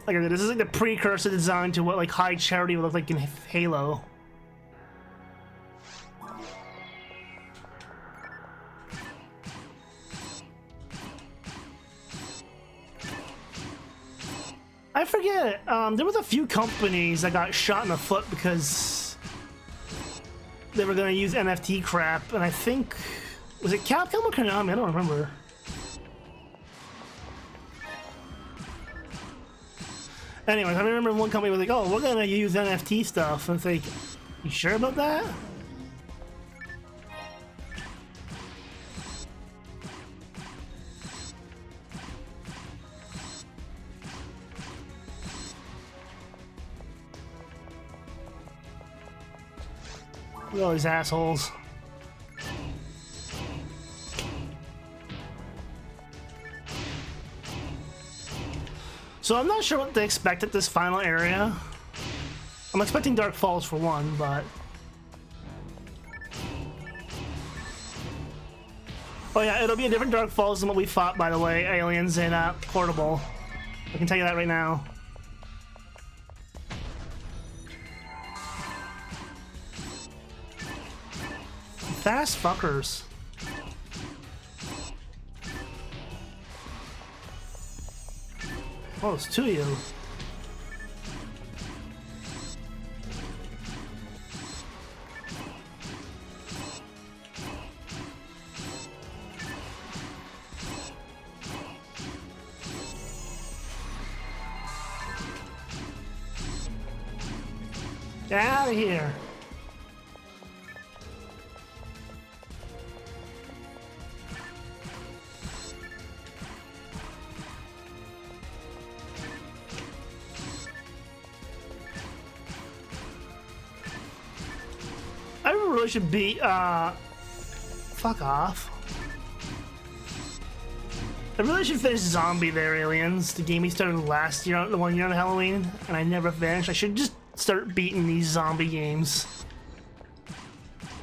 A: Like, this is like the precursor design to what like High Charity would look like in Halo. I forget, there was a few companies that got shot in the foot because they were gonna use NFT crap, and I think, was it Capcom or Konami? I don't remember. Anyways, I remember one company was like, oh, we're gonna use NFT stuff, and it's like, you sure about that? Look at all these assholes. So I'm not sure what to expect at this final area. I'm expecting Dark Falls for one, but... Oh yeah, it'll be a different Dark Falls than what we fought, by the way, aliens in Portable. I can tell you that right now. Fast fuckers. Oh, it's two of you. Get out of here. I really should beat, fuck off. I really should finish Zombie There Aliens, the game we started last year, the 1 year on Halloween, and I never finished. I should just start beating these zombie games.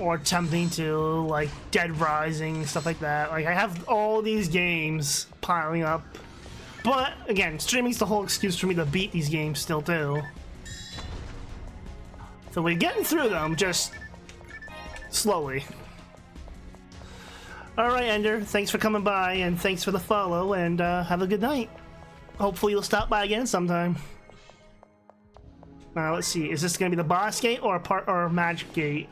A: Or attempting to, like, Dead Rising, stuff like that. Like, I have all these games piling up. But, again, streaming's the whole excuse for me to beat these games still, too. So we're getting through them, just... slowly. Alright, Ender, thanks for coming by, and thanks for the follow, and have a good night. Hopefully you'll stop by again sometime. Now, let's see, is this gonna be the boss gate or a magic gate?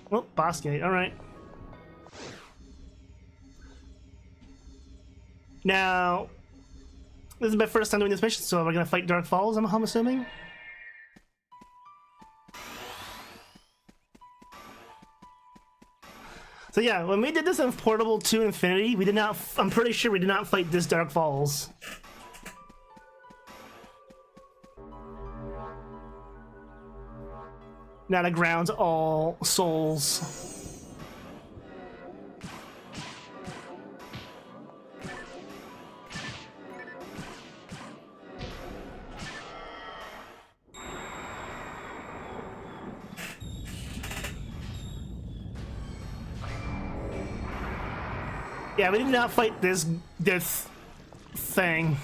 A: Well, boss gate, alright. Now, this is my first time doing this mission, so we're gonna fight Dark Falls, I'm assuming? So yeah, when we did this in Portable 2 Infinity, we did not, I'm pretty sure we did not fight this Dark Falls. Now the ground's all souls. Yeah, we did not fight this thing.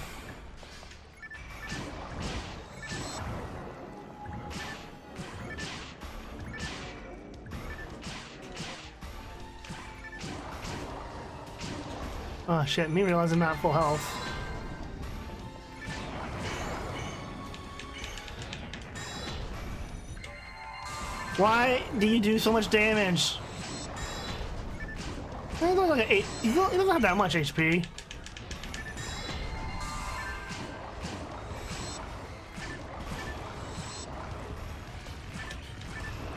A: Oh shit, me realizing I'm not full health. Why do you do so much damage? He doesn't like he doesn't have that much HP.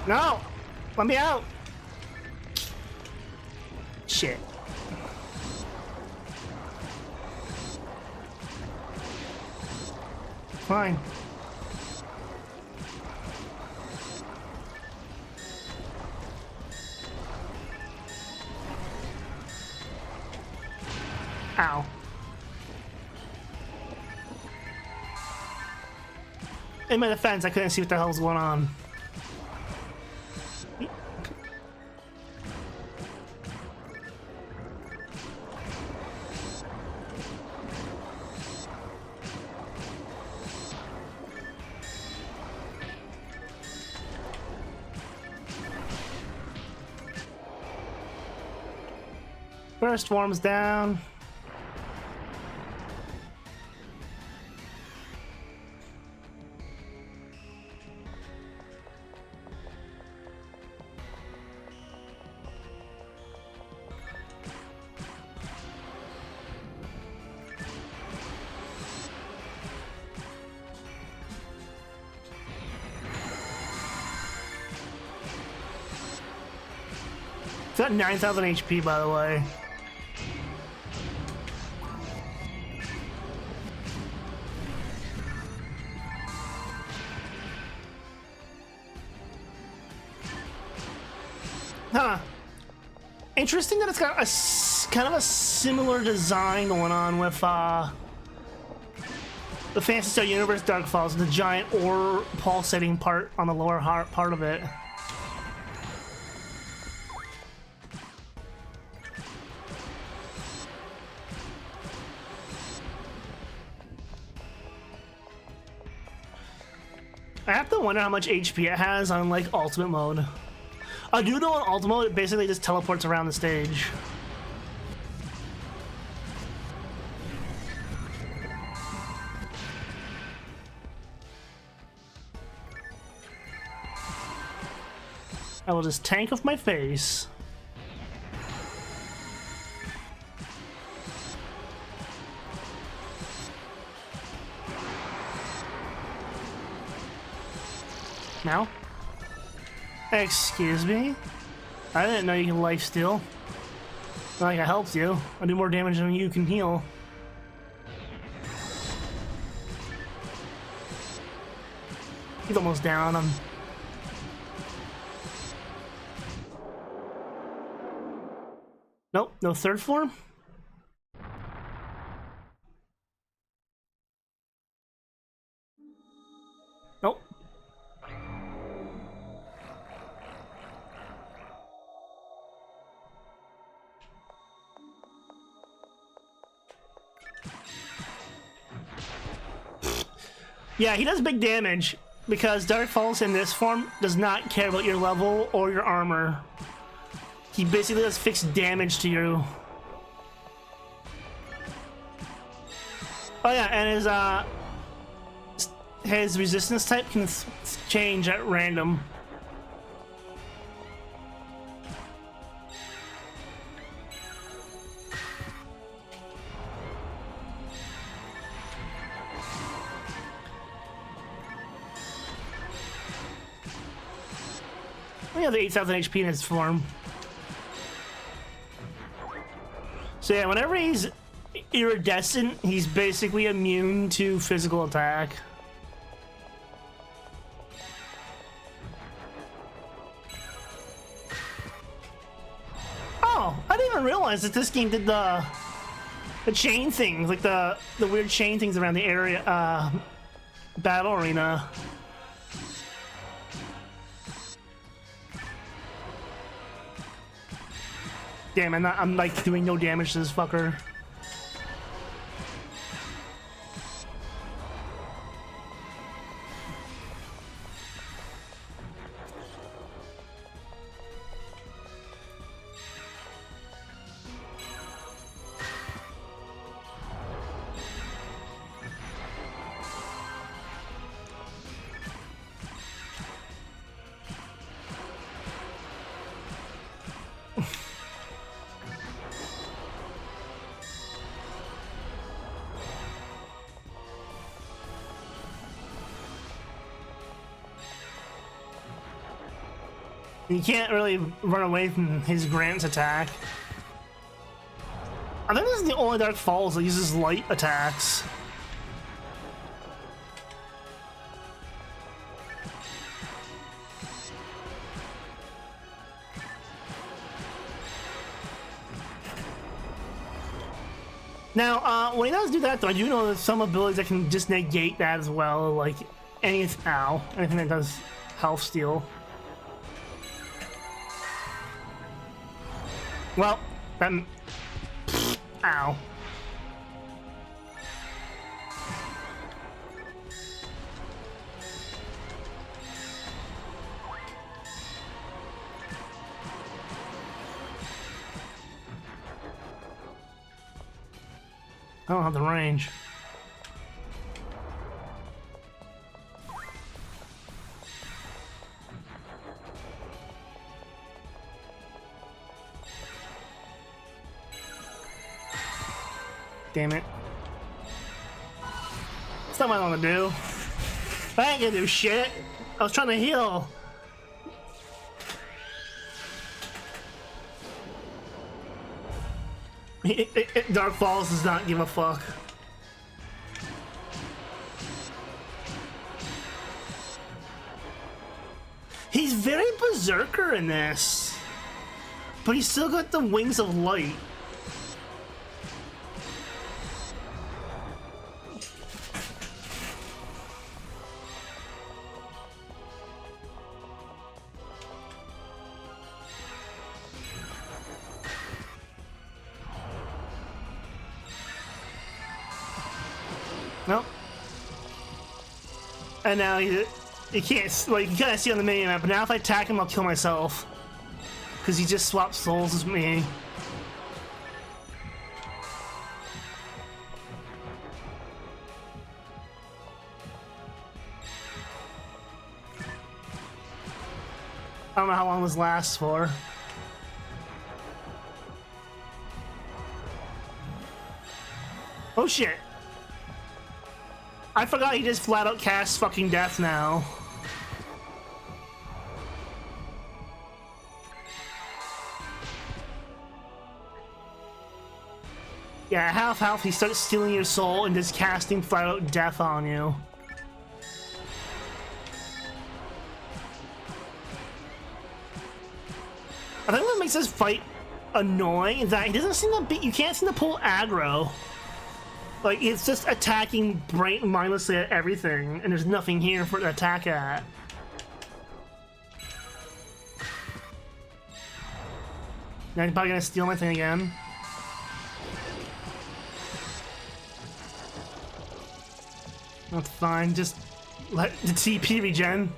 A: No! Let me out! Shit. Fine. Ow. in my defense, I couldn't see what the hell was going on. First form's down. It's got 9,000 HP, by the way. Huh. Interesting that it's got a kind of a similar design going on with the Phantasy Star Universe Dark Falls, the giant ore pulsating part on the lower part of it. I have to wonder how much HP it has on like ultimate mode. I do know on ultimate mode it basically just teleports around the stage. I will just tank with my face. Now? Excuse me? I didn't know you can lifesteal. Not like I helped you. I do more damage than you can heal. He's almost down. Nope, no third form? Nope. Yeah, he does big damage because Dark Falls in this form does not care about your level or your armor. He basically does fixed damage to you. Oh yeah, and his resistance type can change at random. We have 8,000 HP in his form. So yeah, whenever he's iridescent, he's basically immune to physical attack. Oh, I didn't even realize that this game did the chain things, like the weird chain things around the area, battle arena. Damn, I'm like doing no damage to this fucker. You can't really run away from his Grant's attack. I think this is the only Dark Falls that uses light attacks. Now, when he does do that, though, I do know that some abilities that can just negate that as well, like anything that does health steal. Well, that... Ow. I don't have the range. Damn it. That's not what I want to do. I ain't gonna do shit. I was trying to heal. Dark Falls does not give a fuck. He's very berserker in this, but he's still got the wings of light. Nope. And now you can't, like, you can't see on the mini map, but now if I attack him, I'll kill myself. Because he just swapped souls with me. I don't know how long this lasts for. Oh shit. I forgot he just flat out casts fucking death now. Yeah, half health, he starts stealing your soul and just casting flat out death on you. I think what makes this fight annoying is that he doesn't seem to be, you can't seem to pull aggro. Like, it's just attacking mindlessly at everything, and there's nothing here for it to attack at. Now he's probably gonna steal my thing again. That's fine, just let the TP regen.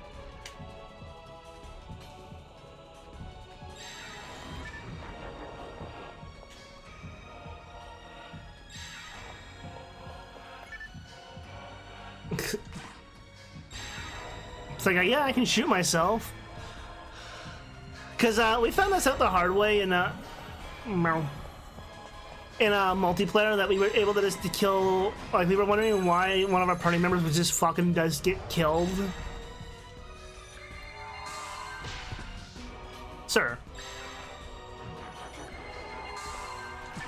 A: It's like, yeah, I can shoot myself. Because we found this out the hard way in multiplayer, that we were able to just kill, like, we were wondering why one of our party members was just fucking does get killed. Sir.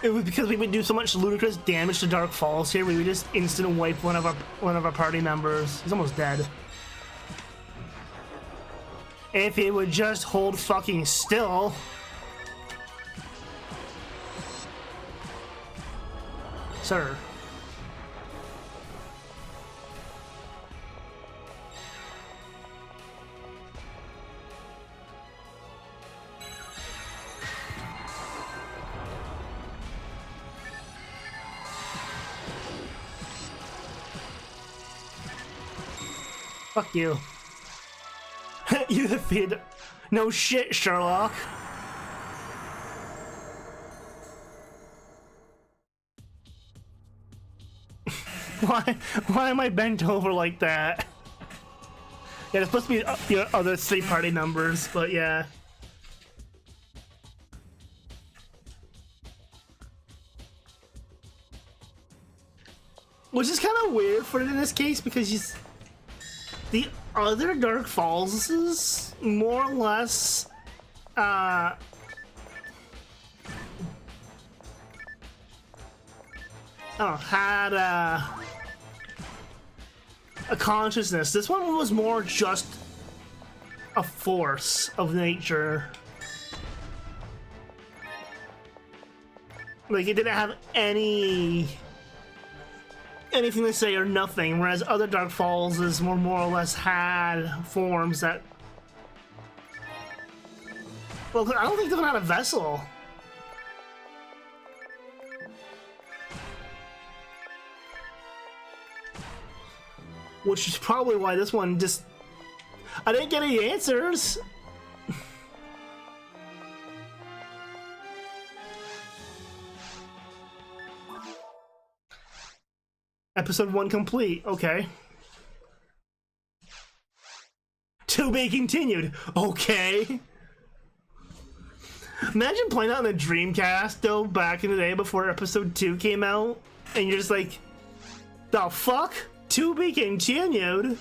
A: It was because we would do so much ludicrous damage to Dark Falls here, we would just instant wipe one of our party members. He's almost dead. If he would just hold fucking still. Sir. Fuck you. You defeated. No shit, Sherlock. Why am I bent over like that? Yeah, it's supposed to be your other 3 party numbers, but yeah. Which is kind of weird for it in this case, because the other Dark Falls more or less had a consciousness. This one was more just a force of nature. Like, it didn't have any... anything they say or nothing, whereas other Dark Falls is more or less had forms that... Well, I don't think they've had a vessel. Which is probably why this one just... I didn't get any answers! Episode 1 complete, okay. To be continued, okay. Imagine playing that on the Dreamcast, though, back in the day before episode 2 came out, and you're just like, the fuck? To be continued?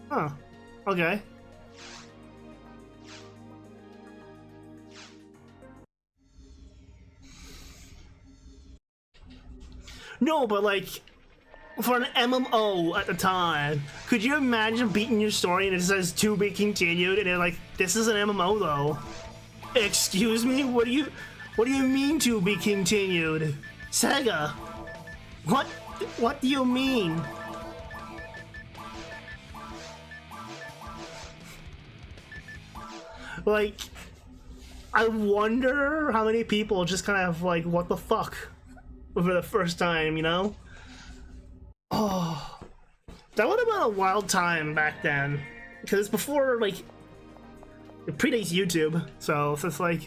A: Huh, okay. No, but like, for an MMO at the time, could you imagine beating your story and it says to be continued and they're like, this is an MMO though? Excuse me? What do you mean to be continued? Sega? What do you mean? Like, I wonder how many people just kind of like, what the fuck? For the first time, you know? Oh, that would have been a wild time back then. Because it's before, like, it predates YouTube. So it's like,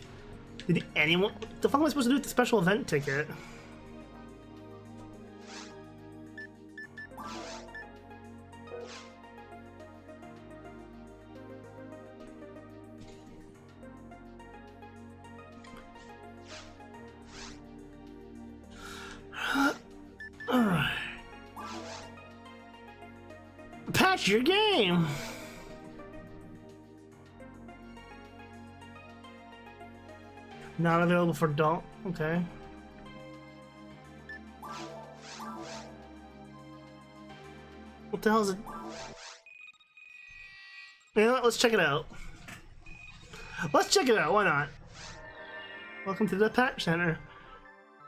A: did anyone... What the fuck am I supposed to do with the special event ticket? Alright. Patch your game! Not available for adult. Okay. What the hell is it? You know what? Let's check it out. Let's check it out. Why not? Welcome to the patch center.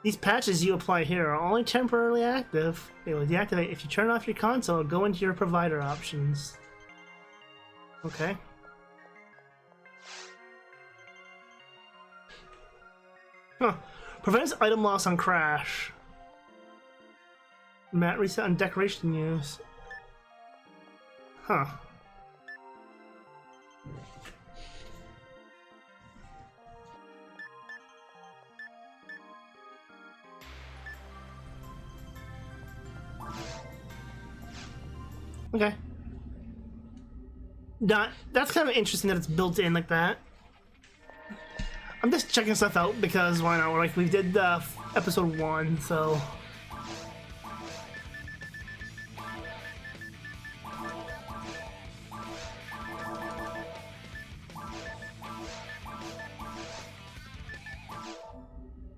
A: These patches you apply here are only temporarily active. They will deactivate if you turn off your console or go into your provider options. Okay. Huh. Prevents item loss on crash. Mat reset on decoration use. Huh. Okay. That's kind of interesting that it's built in like that. I'm just checking stuff out because why not? Like we did episode 1, so.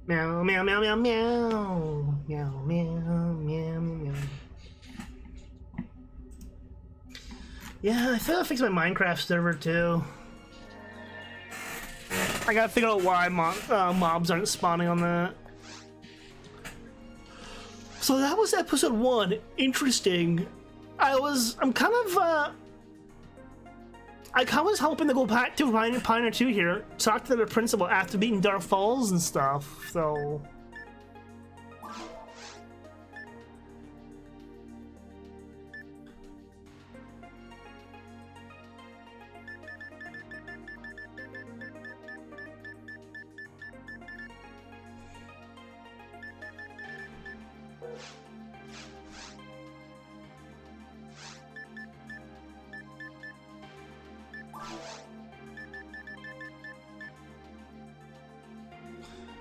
A: Meow meow meow meow meow meow meow meow meow. Yeah, I think I fixed my Minecraft server too. I gotta figure out why mobs aren't spawning on that. So that was episode 1. Interesting. I was hoping to go back to Pioneer 2 here, talk to the principal after beating Dark Falls and stuff, so...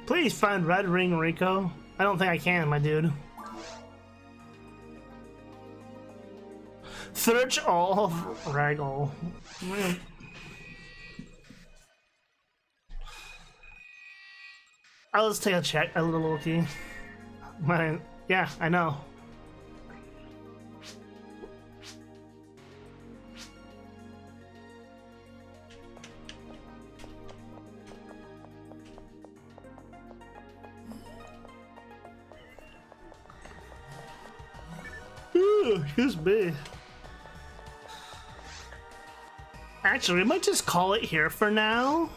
A: Please find Red Ring Rico. I don't think I can, my dude. Search all of Raggle. I'll just take a check, a little low-key. Yeah, I know. Excuse me. Actually, we might just call it here for now.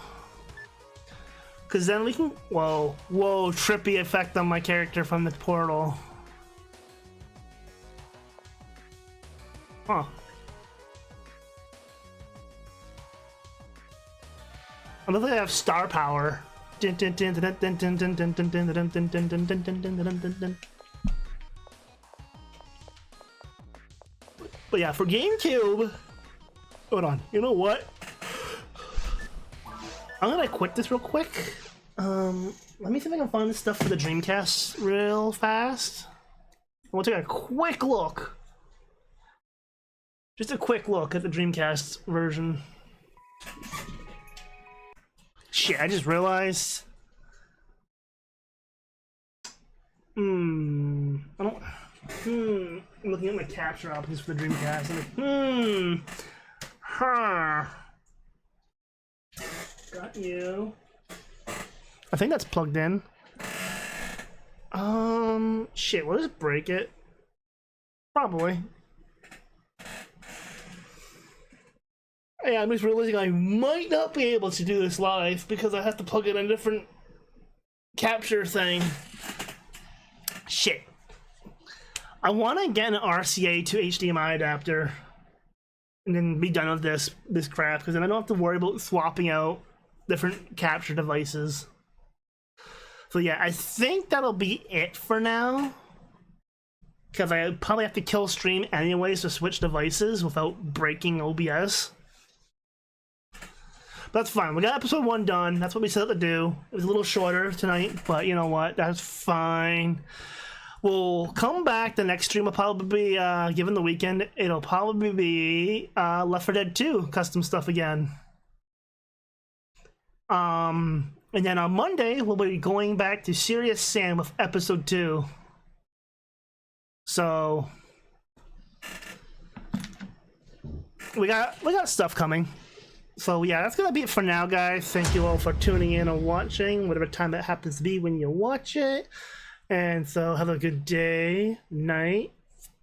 A: Because then we can... Whoa, trippy effect on my character from the portal. Huh. I don't think I have star power. But yeah, for GameCube... Hold on, you know what? I'm gonna quit this real quick. Let me see if I can find the stuff for the Dreamcast real fast. We'll take a quick look. Just a quick look at the Dreamcast version. Shit, I just realized. I'm looking at my capture options for the Dreamcast. I'm like, Got you. I think that's plugged in. Shit, will this break it? Probably. Yeah, I'm just realizing I might not be able to do this live because I have to plug in a different capture thing. Shit. I want to get an RCA to HDMI adapter and then be done with this crap, because then I don't have to worry about swapping out different capture devices. So yeah, I think that'll be it for now, because I probably have to kill stream anyways to switch devices without breaking OBS. But that's fine. We got episode 1 done. That's what we set out to do. It was a little shorter tonight, but you know what? That's fine. We'll come back. The next stream will probably be, given the weekend, it'll probably be Left 4 Dead 2 custom stuff again. And then on Monday, we'll be going back to Serious Sam with episode 2. So we got stuff coming. So yeah, that's gonna be it for now, guys. Thank you all for tuning in and watching, whatever time it happens to be when you watch it. And so have a good day, night,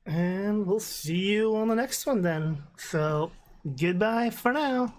A: and we'll see you on the next one then. So goodbye for now.